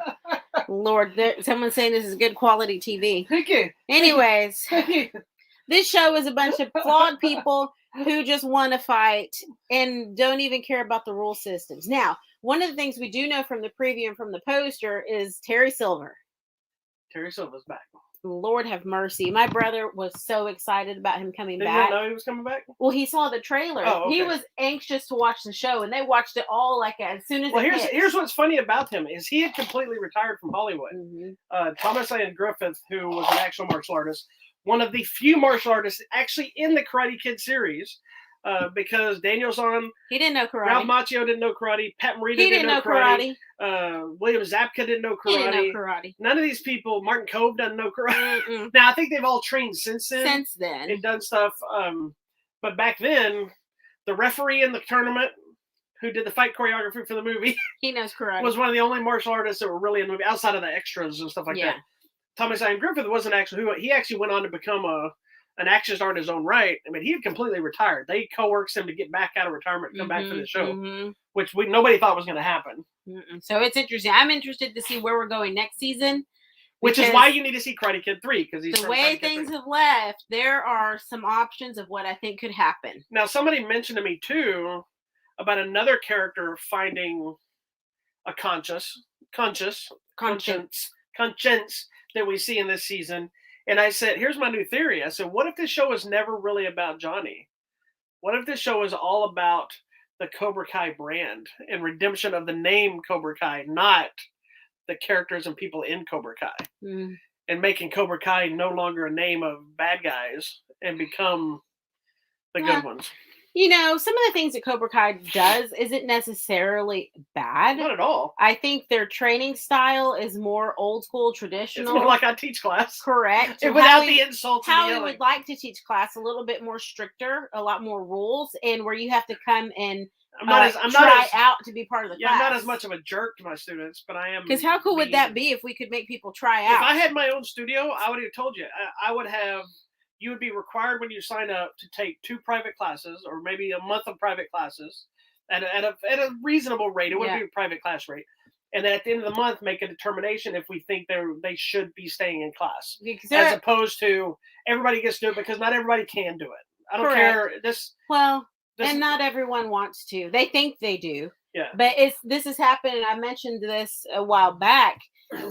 Lord, someone's saying this is good quality TV. Thank you. Anyways, Thank you. this show is a bunch of flawed people who just want to fight and don't even care about the rule systems. Now, one of the things we do know from the preview and from the poster is Terry Silver. Terry Silver's back. Lord have mercy. My brother was so excited about him coming Did back. you know he was coming back? Well, he saw the trailer. Oh, okay. He was anxious to watch the show, and they watched it all like as soon as Well, it hit. here's what's funny about him is he had completely retired from Hollywood. Mm-hmm. Thomas Ian Griffith, who was an actual martial artist, one of the few martial artists actually in the Karate Kid series, because Danielson, He didn't know karate. Ralph Macchio didn't know karate, Pat Morita He didn't know karate. William Zabka didn't know karate. He didn't know karate. None of these people, Martin Cove doesn't know karate. Mm-mm. Now, I think they've all trained since then. Since then. They've done stuff. But back then, the referee in the tournament who did the fight choreography for the movie He knows karate. was one of the only martial artists that were really in the movie outside of the extras and stuff like that. Thomas Ian Griffith wasn't actually he actually went on to become an action star in his own right. I mean, he had completely retired. They coerced him to get back out of retirement and come back for the show, which nobody thought was going to happen. So it's interesting. I'm interested to see where we're going next season. Which is why you need to see Karate Kid 3, because the way things have left, there are some options of what I think could happen. Now, somebody mentioned to me too about another character finding a conscience that we see in this season. And I said, here's my new theory. I said, what if this show is never really about Johnny? What if this show is all about the Cobra Kai brand and redemption of the name Cobra Kai, not the characters and people in Cobra Kai? and making Cobra Kai no longer a name of bad guys and become the good ones. You know, some of the things that Cobra Kai does isn't necessarily bad. Not at all. I think their training style is more old school, traditional. It's more like I teach class. Correct. And without the insults and the How we yelling. would like to teach class, a little bit more stricter, a lot more rules, and where you have to come and try out to be part of the class. I'm not as much of a jerk to my students, but I am. Because how cool would that be if we could make people try out? If I had my own studio, I would have told you. I would have. You would be required when you sign up to take 2 private classes, or maybe a month of private classes, at a reasonable rate. It wouldn't be a private class rate, and then at the end of the month, make a determination if we think they should be staying in class, as opposed to everybody gets to do it, because not everybody can do it. I don't care. And not everyone wants to. They think they do. Yeah. But this has happened, and I mentioned this a while back.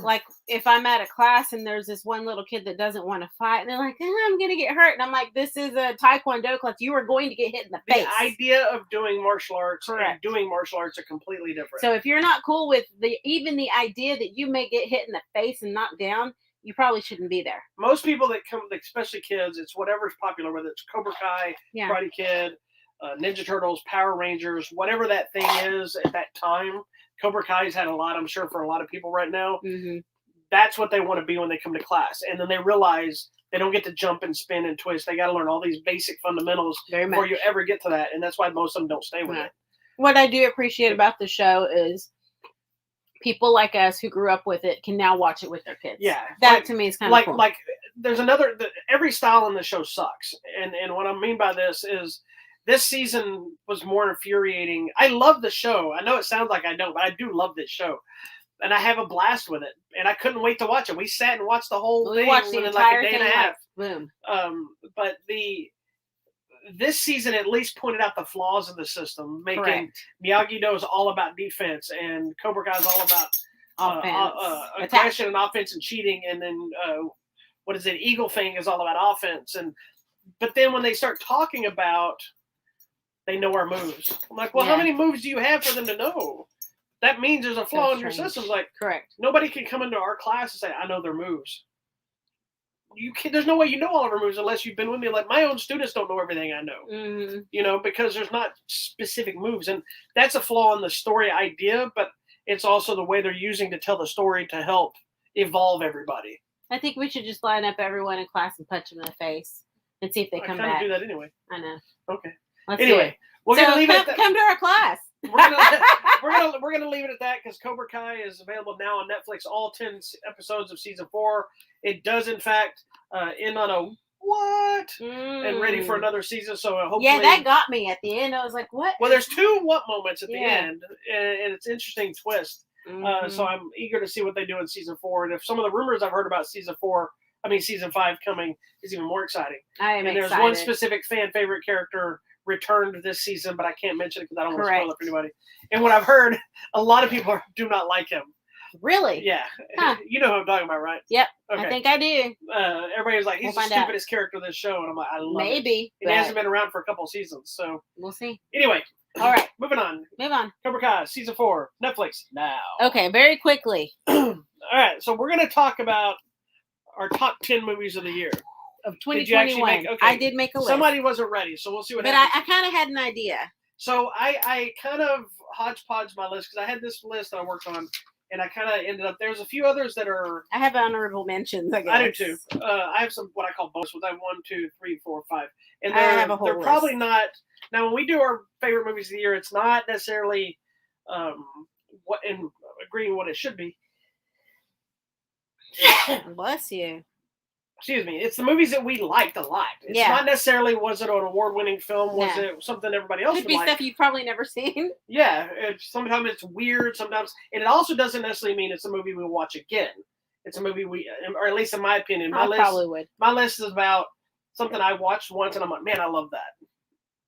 Like, if I'm at a class and there's this one little kid that doesn't want to fight, and they're like, I'm going to get hurt. And I'm like, this is a Taekwondo class. You are going to get hit in the face. The idea of doing martial arts and doing martial arts are completely different. So if you're not cool with even the idea that you may get hit in the face and knocked down, you probably shouldn't be there. Most people that come, especially kids, it's whatever's popular, whether it's Cobra Kai, Karate Kid, Ninja Turtles, Power Rangers, whatever that thing is at that time. Cobra Kai's had a lot, I'm sure, for a lot of people right now. Mm-hmm. That's what they want to be when they come to class. And then they realize they don't get to jump and spin and twist. They got to learn all these basic fundamentals before you ever get to that. And that's why most of them don't stay with it. What I do appreciate about the show is people like us who grew up with it can now watch it with their kids. Yeah. That to me is kind of cool. Like there's every style in the show sucks. And what I mean by this is, this season was more infuriating. I love the show. I know it sounds like I don't, but I do love this show. And I have a blast with it. And I couldn't wait to watch it. We sat and watched the whole thing within like a day and a half. Boom. But this season at least pointed out the flaws of the system, making Miyagi-Do is all about defense, and Cobra Kai is all about aggression and offense and cheating. And then Eagle Fang is all about offense. But then when they start talking about, they know our moves. I'm like, well, how many moves do you have for them to know? That means there's a flaw in your system. Like, nobody can come into our class and say, I know their moves. There's no way you know all of our moves unless you've been with me. Like, my own students don't know everything I know. Mm-hmm. Because there's not specific moves. And that's a flaw in the story idea, but it's also the way they're using to tell the story to help evolve everybody. I think we should just line up everyone in class and punch them in the face and see if they come back. I kind of do that anyway. I know. Okay. Anyway, we're gonna leave it at that. Come to our class. We're gonna leave it at that, because Cobra Kai is available now on Netflix. All 10 episodes of season 4. It does in fact end on a what and ready for another season. So hopefully, that got me at the end. I was like, what? Well, there's 2 what moments at the end, and it's an interesting twist. Mm-hmm. So I'm eager to see what they do in season 4. And if some of the rumors I've heard about season 5 coming is even more exciting. I am excited. There's one specific fan favorite character returned this season, but I can't mention it because I don't want to spoil it for anybody. And what I've heard, a lot of people do not like him. Really? Yeah. Huh. You know who I'm talking about, right? Yep. Okay. I think I do. Everybody was like, he's the stupidest character of this show. And I'm like, I love it. Maybe. He hasn't been around for a couple of seasons, so. We'll see. Anyway. All right. Moving on. Move on. Cobra Kai, season 4, Netflix now. Okay, very quickly. All right, so we're going to talk about our top 10 movies of the year. Of 2021. I did make a list. Somebody wasn't ready, so we'll see what happens. But I kind of had an idea. So I kind of hodgepodged my list, because I had this list that I worked on, and I kind of ended up, there's a few others that are. I have honorable mentions, I guess. I do too. I have some what I call bonus ones. I have 1, 2, 3, 4, 5. And I have a whole they're list. probably not. Now, when we do our favorite movies of the year, it's not necessarily what in agreeing what it should be. Bless you. Excuse me. It's the movies that we liked a lot. It's not necessarily, was it an award-winning film? Was it something everybody else would like? Could be stuff you've probably never seen. Yeah. Sometimes it's weird. Sometimes, and it also doesn't necessarily mean it's a movie we watch again. It's a movie or at least in my opinion, my list is about something I watched once and I'm like, man, I love that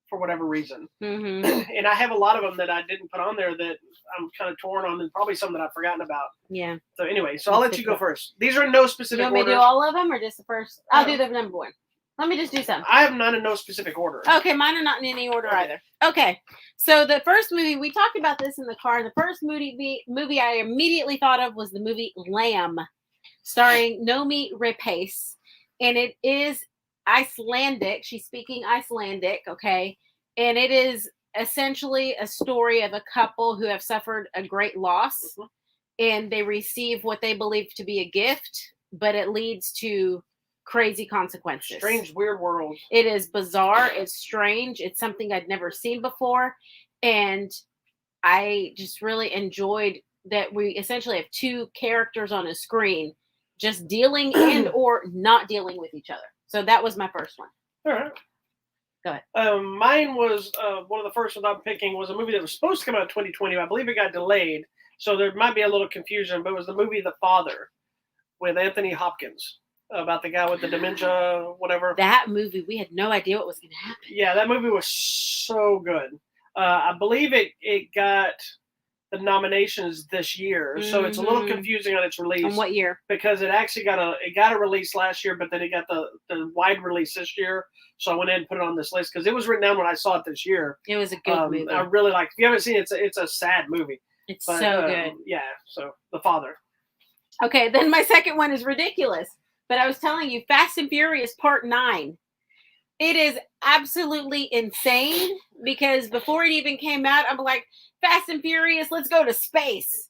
for whatever reason. Mm-hmm. And I have a lot of them that I didn't put on there that I'm kind of torn on, and probably some that I've forgotten about. Yeah. So anyway, I'll let you go first. These are in no specific order. You want me to do all of them or just the first? I'll do the number one. Let me just do some. I have none in no specific order. Okay, mine are not in any order either. Okay, so the first movie, we talked about this in the car. The first movie I immediately thought of was the movie Lamb. starring Nomi Rapace, and it is Icelandic. She's speaking Icelandic, okay? And it is essentially a story of a couple who have suffered a great loss, and they receive what they believe to be a gift, but it leads to crazy consequences. Strange, weird world. It is bizarre. It's strange. It's something I'd never seen before. And I just really enjoyed that we essentially have two characters on a screen just dealing and or not dealing with each other. So that was my first one. All right. Go ahead. Mine was one of the first ones I'm picking was a movie that was supposed to come out in 2020. I believe it got delayed. So there might be a little confusion, but it was the movie The Father with Anthony Hopkins about the guy with the dementia, whatever. That movie, we had no idea what was going to happen. Yeah, that movie was so good. I believe it got the nominations this year, so it's a little confusing on its release. On what year? Because it actually got a release last year, but then it got the wide release this year. So I went ahead and put it on this list because it was written down when I saw it this year. It was a good movie. I really like. If you haven't seen it, it's a sad movie. It's so good. Yeah. So The Father. Okay, then my second one is ridiculous. But I was telling you, Fast and Furious Part 9. It is absolutely insane because before it even came out, I'm like, Fast and Furious, let's go to space.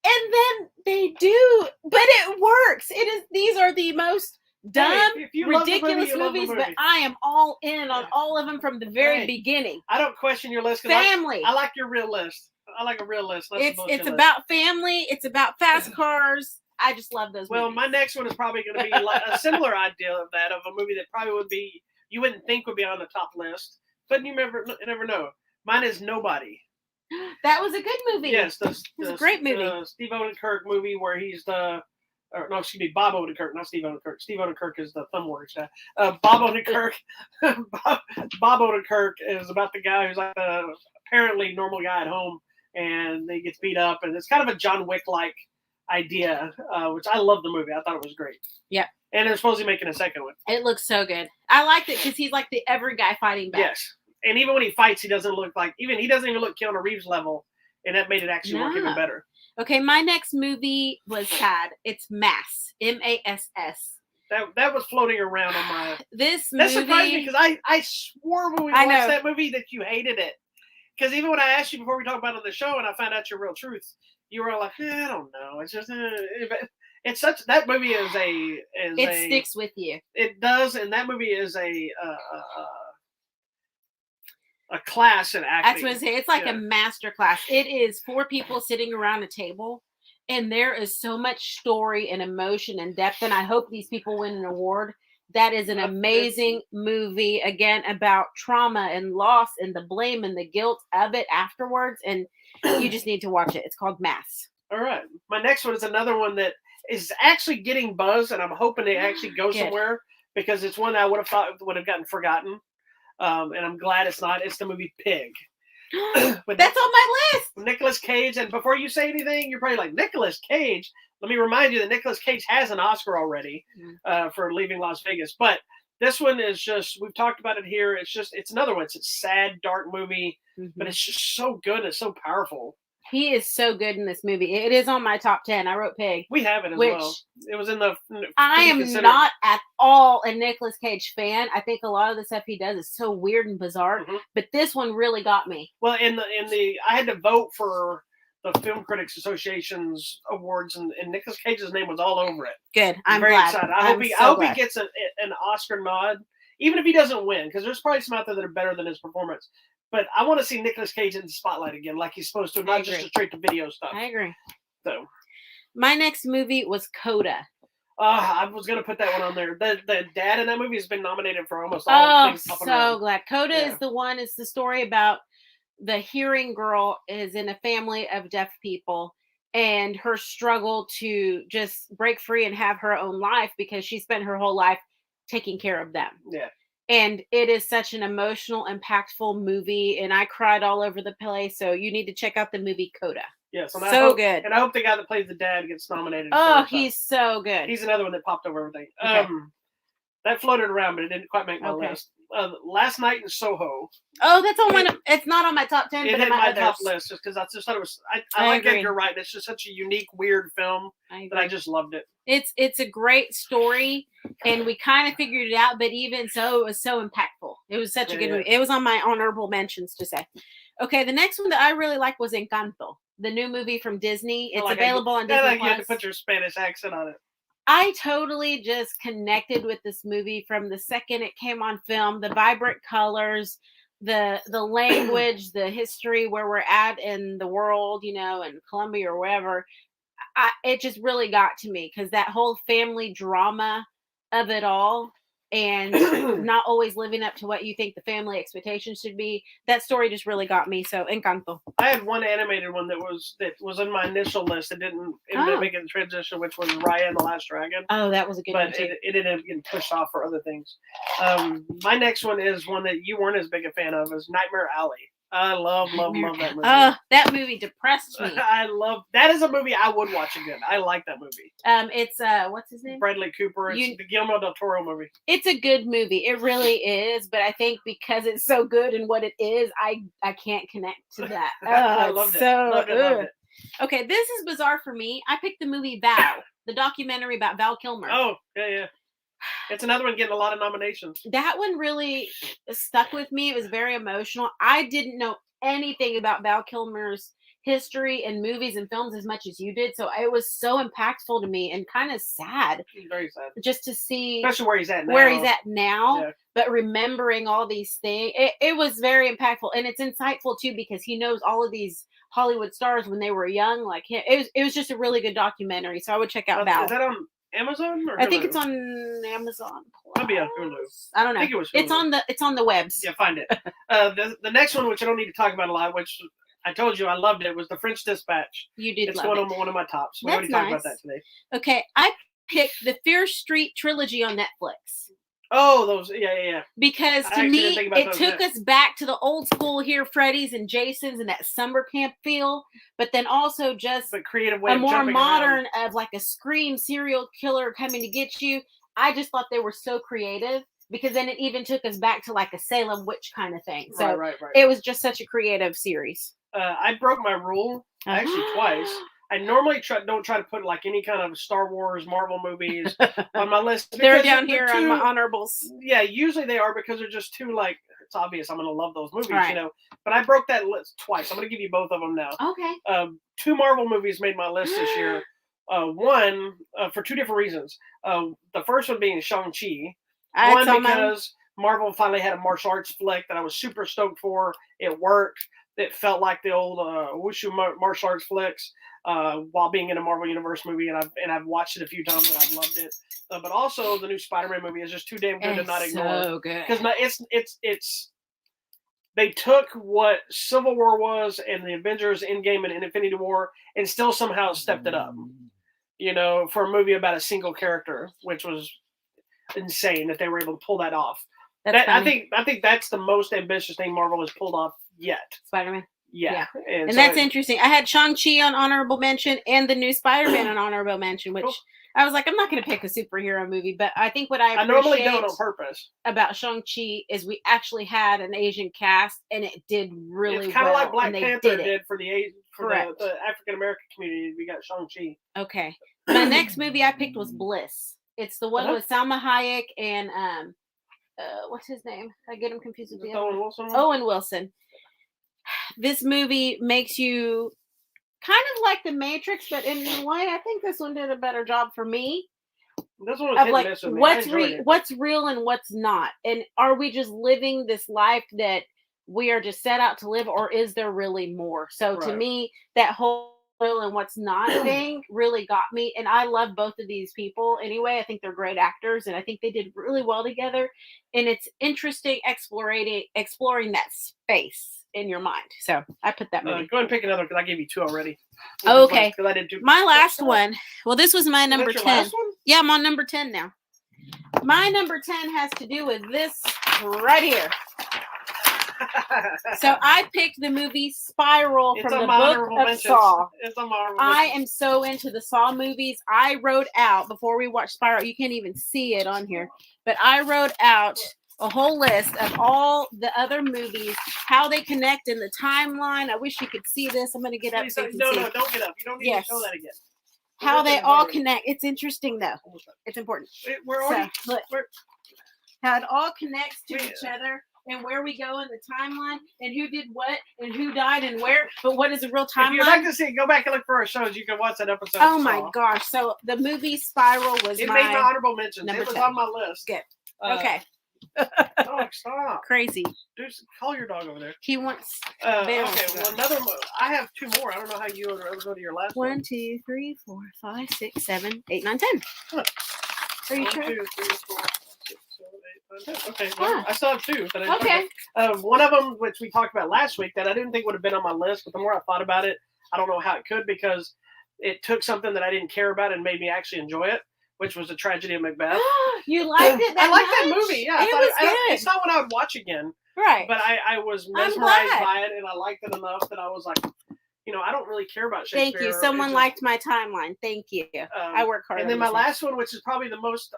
And then they do, but it works. These are the most dumb, ridiculous movies, but I am all in on all of them from the very beginning. I don't question your list. Family. I like your real list. I like a real list. It's about family. It's about fast cars. I just love those movies. My next one is probably going to be like a similar idea of that, of a movie that probably would be, you wouldn't think would be on the top list, but you never know. Mine is Nobody. That was a good movie. Yes, it was a great movie. Steve Odenkirk movie where he's Bob Odenkirk, not Steve Odenkirk. Steve Odenkirk is the Thumbworks guy. Bob Odenkirk. Bob Odenkirk is about the guy who's like a apparently normal guy at home, and he gets beat up, and it's kind of a John Wick-like idea, which I love the movie. I thought it was great. Yeah. And they're supposedly making a second one. It looks so good. I liked it because he's like the every guy fighting back. Yes. And even when he fights, he doesn't look like, he doesn't even look Keanu Reeves level, and that made it actually work even better. Okay, my next movie was sad. It's Mass. M-A-S-S. That was floating around on my... That surprised me because I swore when we watched that movie that you hated it. Because even when I asked you before we talked about it on the show and I found out your real truth, you were like, I don't know. It's just... It's such... That movie is It sticks with you. It does, and that movie is a class in acting. That's what I say. It's like a master class. It is 4 people sitting around a table, and there is so much story and emotion and depth, and I hope these people win an award. That is an amazing movie, again, about trauma and loss and the blame and the guilt of it afterwards, and you just need to watch it. It's called Mass. All right. My next one is another one that is actually getting buzz, and I'm hoping it actually goes somewhere, because it's one that I would have thought would have gotten forgotten. And I'm glad it's not. It's the movie Pig. That's on my list. Nicolas Cage. And before you say anything, you're probably like, Nicolas Cage? Let me remind you that Nicolas Cage has an Oscar already for Leaving Las Vegas. But this one is just, we've talked about it here. It's another one. It's a sad, dark movie, but it's just so good. It's so powerful. He is so good in this movie. It is on my top 10. I wrote Pig. We have it as well. It was in the... I am not at all a Nicolas Cage fan. I think a lot of the stuff he does is so weird and bizarre. But this one really got me. Well, I had to vote for the Film Critics Association's awards, and Nicolas Cage's name was all over it. Good. I'm very glad. excited. I hope he gets an Oscar nod, even if he doesn't win, because there's probably some out there that are better than his performance. But I want to see Nicolas Cage in the spotlight again, like he's supposed to, not just straight to video stuff. I agree. So, my next movie was Coda. I was going to put that one on there. The dad in that movie has been nominated for almost all things. Oh, so glad. Coda is the one. It's the story about the hearing girl is in a family of deaf people, and her struggle to just break free and have her own life because she spent her whole life taking care of them. Yeah. And it is such an emotional, impactful movie, and I cried all over the place. So you need to check out the movie Coda. Yes, so good. And I hope the guy that plays the dad gets nominated. Oh, he's so good. He's another one that popped over everything. Okay. That floated around, but it didn't quite make my list. Last Night in Soho. Oh, that's on one. It's not on my top 10, It but hit in my others. top list just because I just thought it was. I like Edgar Wright. It's just such a unique, weird film that I just loved it. It's a great story, and we kind of figured it out. But even so, it was so impactful. It was such a good movie. It was on my honorable mentions to say. Okay, the next one that I really like was Encanto, the new movie from Disney. It's available on Disney Plus. You had to put your Spanish accent on it. I totally just connected with this movie from the second it came on film. The vibrant colors, the language, the history, where we're at in the world, in Colombia or wherever. It just really got to me because that whole family drama of it all, and not always living up to what you think the family expectations should be. That story just really got me. So Encanto. I had one animated one that was in my initial list. It didn't make the transition, which was Raya and the Last Dragon. Oh, that was a good one too. But it ended up getting pushed off for other things. My next one is one that you weren't as big a fan of, is Nightmare Alley. I love that movie. That movie depressed me. That is a movie I would watch again. I like that movie. It's what's his name? Bradley Cooper. It's the Guillermo del Toro movie. It's a good movie. It really is, but I think because it's so good and what it is, I can't connect to that. I loved it. Loved it. Okay, this is bizarre for me. I picked the movie Val, the documentary about Val Kilmer. Oh, yeah. It's another one getting a lot of nominations. That one really stuck with me. It was very emotional. I didn't know anything about Val Kilmer's history and movies and films as much as you did. So it was so impactful to me and kind of sad. Very sad. Just to see. Especially where he's at now. Yeah. But remembering all these things. It was very impactful. And it's insightful too because he knows all of these Hollywood stars when they were young. Like it was just a really good documentary. So I would check out Val. Is that on Amazon or Hulu? I think it's on Amazon. Maybe on Hulu. I don't know. I think it was Hulu. It's on the webs. Yeah, find it. The next one, which I don't need to talk about a lot, which I told you I loved it, was The French Dispatch. You did. It's love one of my tops. We That's already talked about that today. Okay, I picked the Fear Street trilogy on Netflix. Oh, those, yeah. Because to me, it took us back to the old school here, Freddy's and Jason's and that summer camp feel, but then also just the creative way a more modern of like a Scream serial killer coming to get you. I just thought they were so creative because then it even took us back to like a Salem witch kind of thing. So right. It was just such a creative series. I broke my rule actually twice. I normally don't try to put like any kind of Star Wars, Marvel movies on my list. They're down here on my honorables. Yeah, usually they are because they're just too like, it's obvious I'm going to love those movies, But I broke that list twice. I'm going to give you both of them now. Okay. 2 Marvel movies made my list this year. One, for 2 different reasons. The first one being Shang-Chi. One, because Marvel finally had a martial arts flick that I was super stoked for. It worked. It felt like the old wushu martial arts flicks while being in a Marvel Universe movie, and I've watched it a few times and I've loved it. But also the new Spider-Man movie is just too damn good to not ignore. So good because it's they took what Civil War was and the Avengers Endgame and Infinity War and still somehow stepped it up. For a movie about a single character, which was insane that they were able to pull that off. I think that's the most ambitious thing Marvel has pulled off yet. Spider-Man. Yeah. And so that's interesting. I had Shang-Chi on honorable mention and the new Spider-Man on honorable mention, which I was like, I'm not going to pick a superhero movie, but I think what I normally don't on purpose about Shang-Chi is we actually had an Asian cast and it did really well. It's kind of like Black Panther did for the African American community. We got Shang-Chi. Okay. My next movie I picked was Bliss. It's the one with Salma Hayek and what's his name? I get him confused with the Owen Wilson. Owen Wilson. This movie makes you kind of like The Matrix, but in a way, I think this one did a better job for me. This one was like what's real and what's not, and are we just living this life that we are just set out to live, or is there really more? So to me, that whole real and what's not thing really got me, and I love both of these people anyway. I think they're great actors, and I think they did really well together, and it's interesting exploring that space in your mind. So I put that movie. Go ahead and pick another because I gave you 2 already. Okay. Because I did 2. My last one. Well, this was my number 10. Last one? Yeah, I'm on number 10 now. My number 10 has to do with this right here. So I picked the movie Spiral It's from the on my book honorable of mentions. Saw. It's on my honorable I mentions. am so into the Saw movies. I wrote out, before we watched Spiral, you can't even see it on here, but I wrote out a whole list of all the other movies, how they connect in the timeline. I wish you could see this. I'm going to get up so you can see. No, don't get up. You don't need to show that again. How they all connect. It's interesting, though. It's important. We're already... So, look, how it all connects to each other and where we go in the timeline and who did what and who died and where. But what is the real timeline? If you'd like to see it, go back and look for our shows. You can watch that episode. Oh, my gosh. So the movie Spiral was It made my honorable mentions. It was 10. on my list. Good. Okay. Dog, stop. Crazy. Dude, call your dog over there. He wants. Okay, well, another. I have two more. I don't know how you go to your last one. 1, 2, 3, 4, 5, 6, 7, 8, 9, 10. Huh. Are you 1, sure? 2, 3, 4, 5, 6, 7, 8, 9, 10. Okay, well, I still have two. Okay. One of them, which we talked about last week, that I didn't think would have been on my list, but the more I thought about it, I don't know how it could, because it took something that I didn't care about and made me actually enjoy it, which was The Tragedy of Macbeth. You liked it? I liked that movie. Yeah, it was good. It's not what I would watch again. Right. But I was mesmerized by it, and I liked it enough that I was like, I don't really care about Shakespeare. Thank you. Someone liked my timeline. Thank you. I work hard. And then my last one, which is probably the most,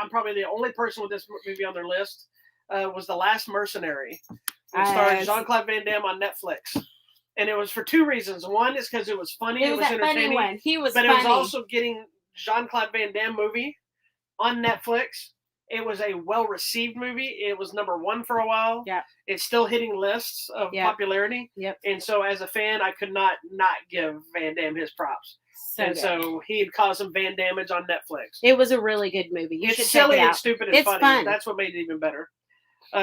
I'm probably the only person with this movie on their list, was The Last Mercenary. It starred Jean-Claude Van Damme on Netflix. And it was for two reasons. One is because it was funny. It was entertaining. Funny one. He was funny. But it was also getting Jean-Claude Van Damme movie on Netflix. It was a well-received movie. It was number one for a while. Yeah. It's still hitting lists of popularity. Yep. And so as a fan, I could not give Van Damme his props. So he had caused some Van Damage on Netflix. It was a really good movie. You should silly check it out. And stupid and funny. Fun. That's what made it even better.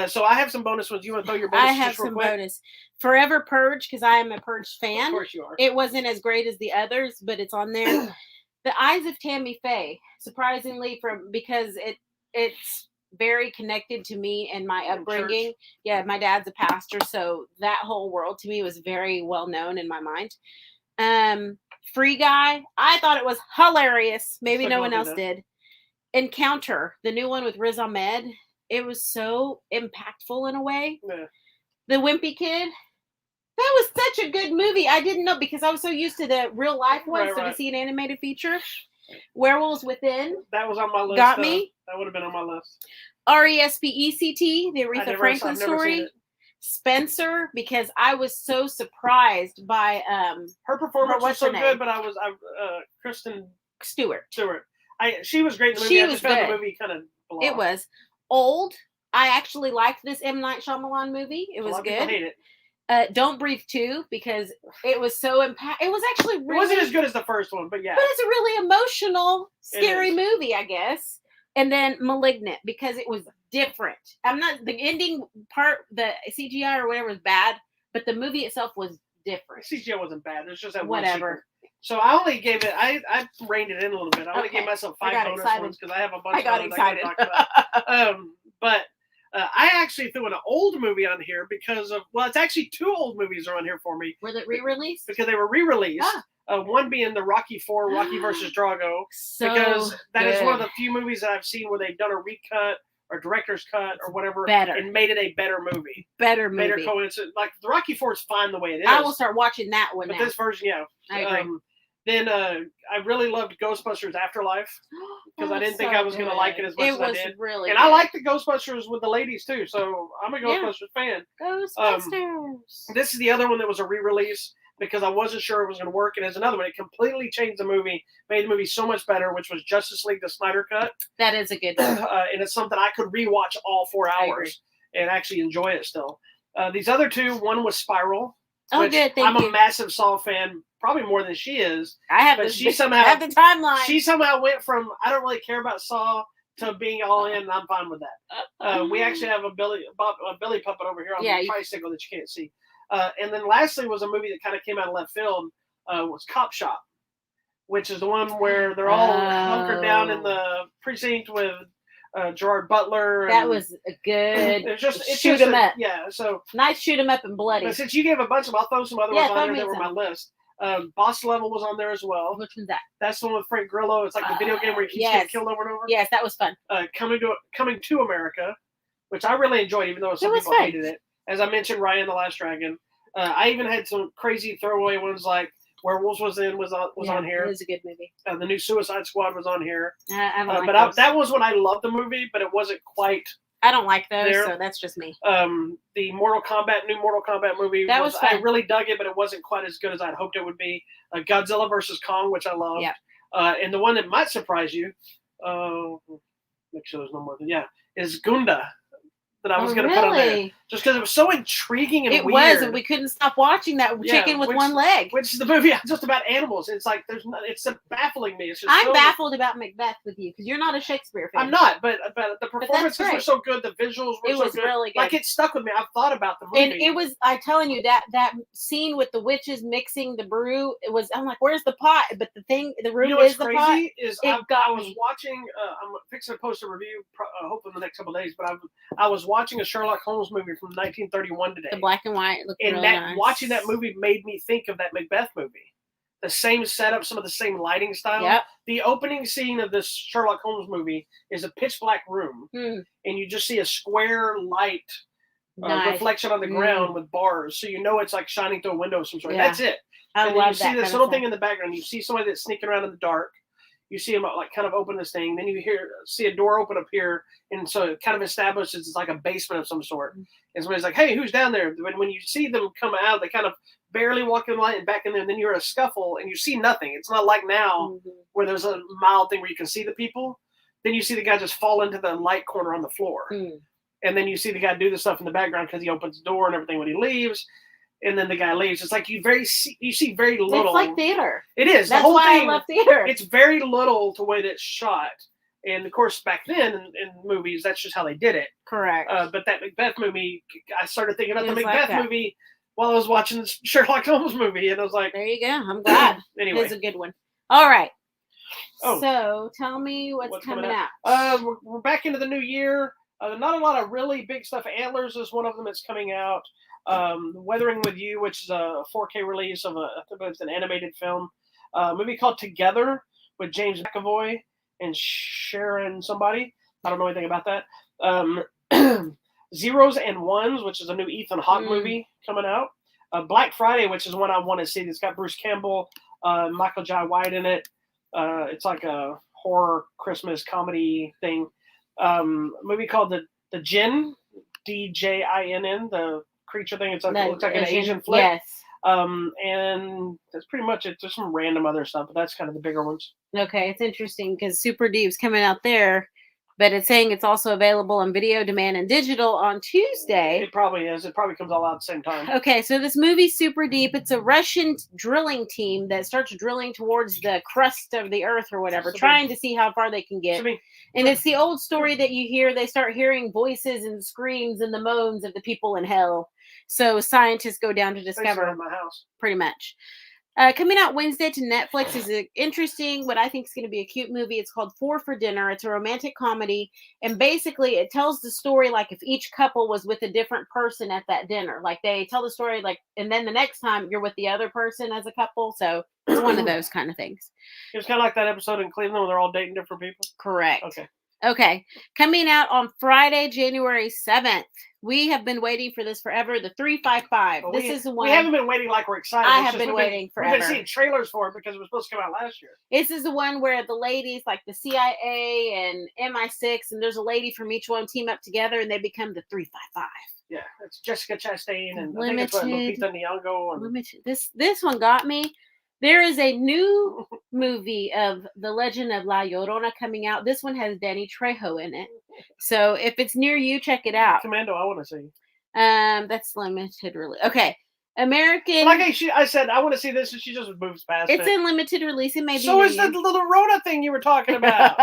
So I have some bonus ones. You want to throw your bonus? I have some bonus. Forever Purge, because I am a Purge fan. Of course you are. It wasn't as great as the others, but it's on there. The Eyes of Tammy Faye, surprisingly, because it's very connected to me and my upbringing. Church. Yeah, my dad's a pastor, so that whole world to me was very well known in my mind. Free Guy, I thought it was hilarious. Maybe no one else did. Encounter, the new one with Riz Ahmed, it was so impactful in a way. Yeah. The Wimpy Kid, that was such a good movie. I didn't know, because I was so used to the real life ones, so to see an animated feature. Werewolves Within. That was on my list. Got me. That would have been on my list. RESPECT, the Aretha Franklin story. Spencer, because I was so surprised by her performance was so good, but I Kristen Stewart. She was great in the movie. I just found the movie kind of blah. It was Old. I actually liked this M. Night Shyamalan movie. It was good. People hate it. Don't Breathe 2, because it was so it was actually really, it wasn't as good as the first one, but yeah. But it's a really emotional, scary movie, I guess. And then Malignant, because it was different. The ending part, the CGI or whatever was bad, but the movie itself was different. CGI wasn't bad. There's just that whatever. So I only gave it. I reined it in a little bit. I only gave myself 5 bonus ones because I have a bunch. I got excited. But I actually threw an old movie on here because of, it's actually 2 old movies are on here for me. Were they re-released? Because they were re-released. One being the Rocky IV, Rocky versus Drago. Because that is one of the few movies that I've seen where they've done a recut or director's cut or whatever and made it a better movie. Better coincidence. Like the Rocky IV is fine the way it is. I will start watching that one now. But this version, I agree. Then I really loved Ghostbusters Afterlife because I didn't think I was going to like it as much as I did. Really and good. I like the Ghostbusters with the ladies too, so I'm a Ghostbusters fan. Ghostbusters. This is the other one that was a re-release because I wasn't sure it was going to work, and as another one, it completely changed the movie, made the movie so much better, which was Justice League: The Snyder Cut. That is a good one. And it's something I could rewatch all 4 hours and actually enjoy it still. These other 2, one was Spiral. Oh, good. Thank you. I'm a massive Saw fan, probably more than she is. I have, but she somehow have the timeline. She somehow went from I don't really care about Saw to being all in, and I'm fine with that. We actually have a Billy puppet over here on the tricycle that you can't see. And then lastly was a movie that kind of came out of left field. Was Cop Shop, which is the one where they're all hunkered down in the precinct with Gerard Butler. That was a good. It's shoot 'em up. Yeah, so nice shoot 'em up and bloody. But since you gave a bunch of, I'll throw some other ones on there that were on my list. Boss Level was on there as well. Which one's that? That's the one with Frank Grillo. It's like the video game where he keeps getting killed over and over. Yes, that was fun. Coming to America, which I really enjoyed, even though some people hated it. As I mentioned, Raya and the Last Dragon. I even had some crazy throwaway ones like Werewolves was on here. It was a good movie. The new Suicide Squad was on here. I haven't liked But those. that was when I loved the movie, but it wasn't quite. I don't like those, there. so that's just me. The new Mortal Kombat movie. That was fun. I really dug it, but it wasn't quite as good as I'd hoped it would be. Godzilla vs. Kong, which I loved. Yeah. And the one that might surprise you, make sure there's no more. Yeah, is Gunda. That I was going to put on there. Just because it was so intriguing and weird. It was, and we couldn't stop watching that chicken with one leg. Which is the movie just about animals. It's like, it's baffling me. It's just I'm baffled about Macbeth with you, because you're not a Shakespeare fan. I'm not, but the performances were so good. The visuals were so good. Really good. Like, it stuck with me. I've thought about the movie. And it was, I'm telling you, that scene with the witches mixing the brew, I'm like, where's the pot? But the room is the pot. I was watching, I'm fixing to post a review, hopefully in the next couple of days, but I was watching a Sherlock Holmes movie from 1931 today. The black and white looked really nice. Watching that movie made me think of that Macbeth movie. The same setup, some of the same lighting style. Yep. The opening scene of this Sherlock Holmes movie is a pitch black room, and you just see a square light reflection on the ground with bars, so you know it's like shining through a window of some sort. Yeah. That's it. And then you see this little thing in the background. You see somebody that's sneaking around in the dark. You see him like kind of open this thing. Then you see a door open up here, and so it kind of establishes it's like a basement of some sort. And somebody's like, "Hey, who's down there?" When you see them come out, they kind of barely walk in the light and back in there. And then you hear a scuffle, and you see nothing. It's not like now where there's a mild thing where you can see the people. Then you see the guy just fall into the light corner on the floor, and then you see the guy do the stuff in the background because he opens the door and everything when he leaves. And then the guy leaves. It's like you see very little. It's like theater. It is. That's the whole why thing, I love theater. It's very little to the way that it's shot. And, of course, back then in movies, that's just how they did it. Correct. But that Macbeth movie, I started thinking about the Macbeth movie while I was watching the Sherlock Holmes movie. And I was like... There you go. I'm glad. Anyway. It was a good one. All right. Oh. So, tell me what's coming out. We're back into the new year. Not a lot of really big stuff. Antlers is one of them that's coming out. Weathering with You, which is a 4K release of it's an animated film. A movie called Together with James McAvoy and Sharon somebody. I don't know anything about that. Zeros and Ones, which is a new Ethan Hawke movie coming out. Black Friday, which is one I want to see. It's got Bruce Campbell, Michael Jai White in it. It's like a horror Christmas comedy thing. A movie called The Jinn, DJINN, the creature thing. It looks like an Asian flick. Yes. And that's pretty much it. There's some random other stuff, but that's kind of the bigger ones. Okay, it's interesting because Super Deep's coming out there, but it's saying it's also available on video, demand, and digital on Tuesday. It probably is. It probably comes all out at the same time. Okay, so this movie, Super Deep, it's a Russian drilling team that starts drilling towards the crust of the earth or whatever, trying to see how far they can get. And it's the old story that you hear. They start hearing voices and screams and the moans of the people in hell. So scientists go down to discover. My house. Pretty much. Coming out Wednesday to Netflix is an interesting, what I think is going to be a cute movie. It's called Four for Dinner. It's a romantic comedy. And basically it tells the story like if each couple was with a different person at that dinner. Like they tell the story like, and then the next time you're with the other person as a couple. So it's one of those kind of things. It was kind of like that episode in Cleveland where they're all dating different people. Correct. Okay. Coming out on Friday, January 7th. We have been waiting for this forever. The 355. This is the one. We haven't been waiting like we're excited. I have been waiting forever. We've been seeing trailers for it because it was supposed to come out last year. This is the one where the ladies, like the CIA and MI6, and there's a lady from each one team up together and they become the 355. Yeah, it's Jessica Chastain and Limited, I think it's Lupita Nyong'o. Limited. This one got me. There is a new movie of The Legend of La Llorona coming out. This one has Danny Trejo in it. So if it's near you, check it out. Commando, I want to see. That's limited release. Okay. American. Like I said, I want to see this, and she just moves past it. It's in limited release. It may be. So is the little Rona thing you were talking about.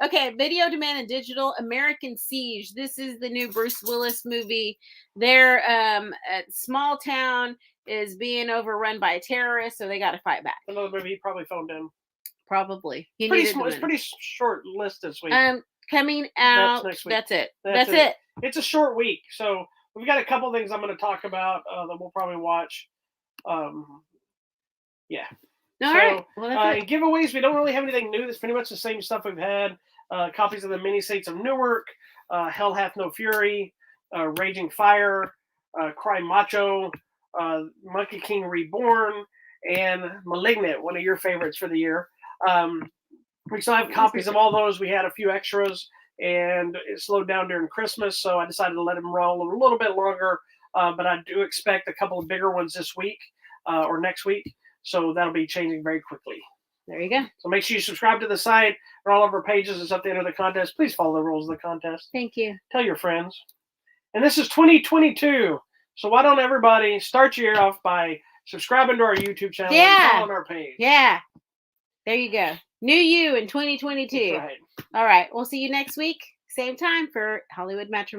Okay, video, demand, and digital. American Siege. This is the new Bruce Willis movie. Their small town is being overrun by a terrorist, so they got to fight back. Another movie he probably phoned in. Probably. It's pretty short list this week. Coming out. Next week. That's it. That's it. It's a short week, so we've got a couple things I'm going to talk about that we'll probably watch. Yeah. All right. Well, giveaways, we don't really have anything new. That's pretty much the same stuff we've had. Copies of the mini states of Newark, Hell Hath No Fury, Raging Fire, Cry Macho, Monkey King Reborn, and Malignant, one of your favorites for the year. We still have copies of all those. We had a few extras, and it slowed down during Christmas, so I decided to let them roll a little bit longer. But I do expect a couple of bigger ones this week or next week, so that'll be changing very quickly. There you go. So make sure you subscribe to the site or all of our pages. It's up to enter the contest. Please follow the rules of the contest. Thank you. Tell your friends. And this is 2022. So why don't everybody start your year off by subscribing to our YouTube channel and following our page. Yeah. There you go. New you in 2022. That's right. All right. We'll see you next week. Same time for Hollywood Matrimony.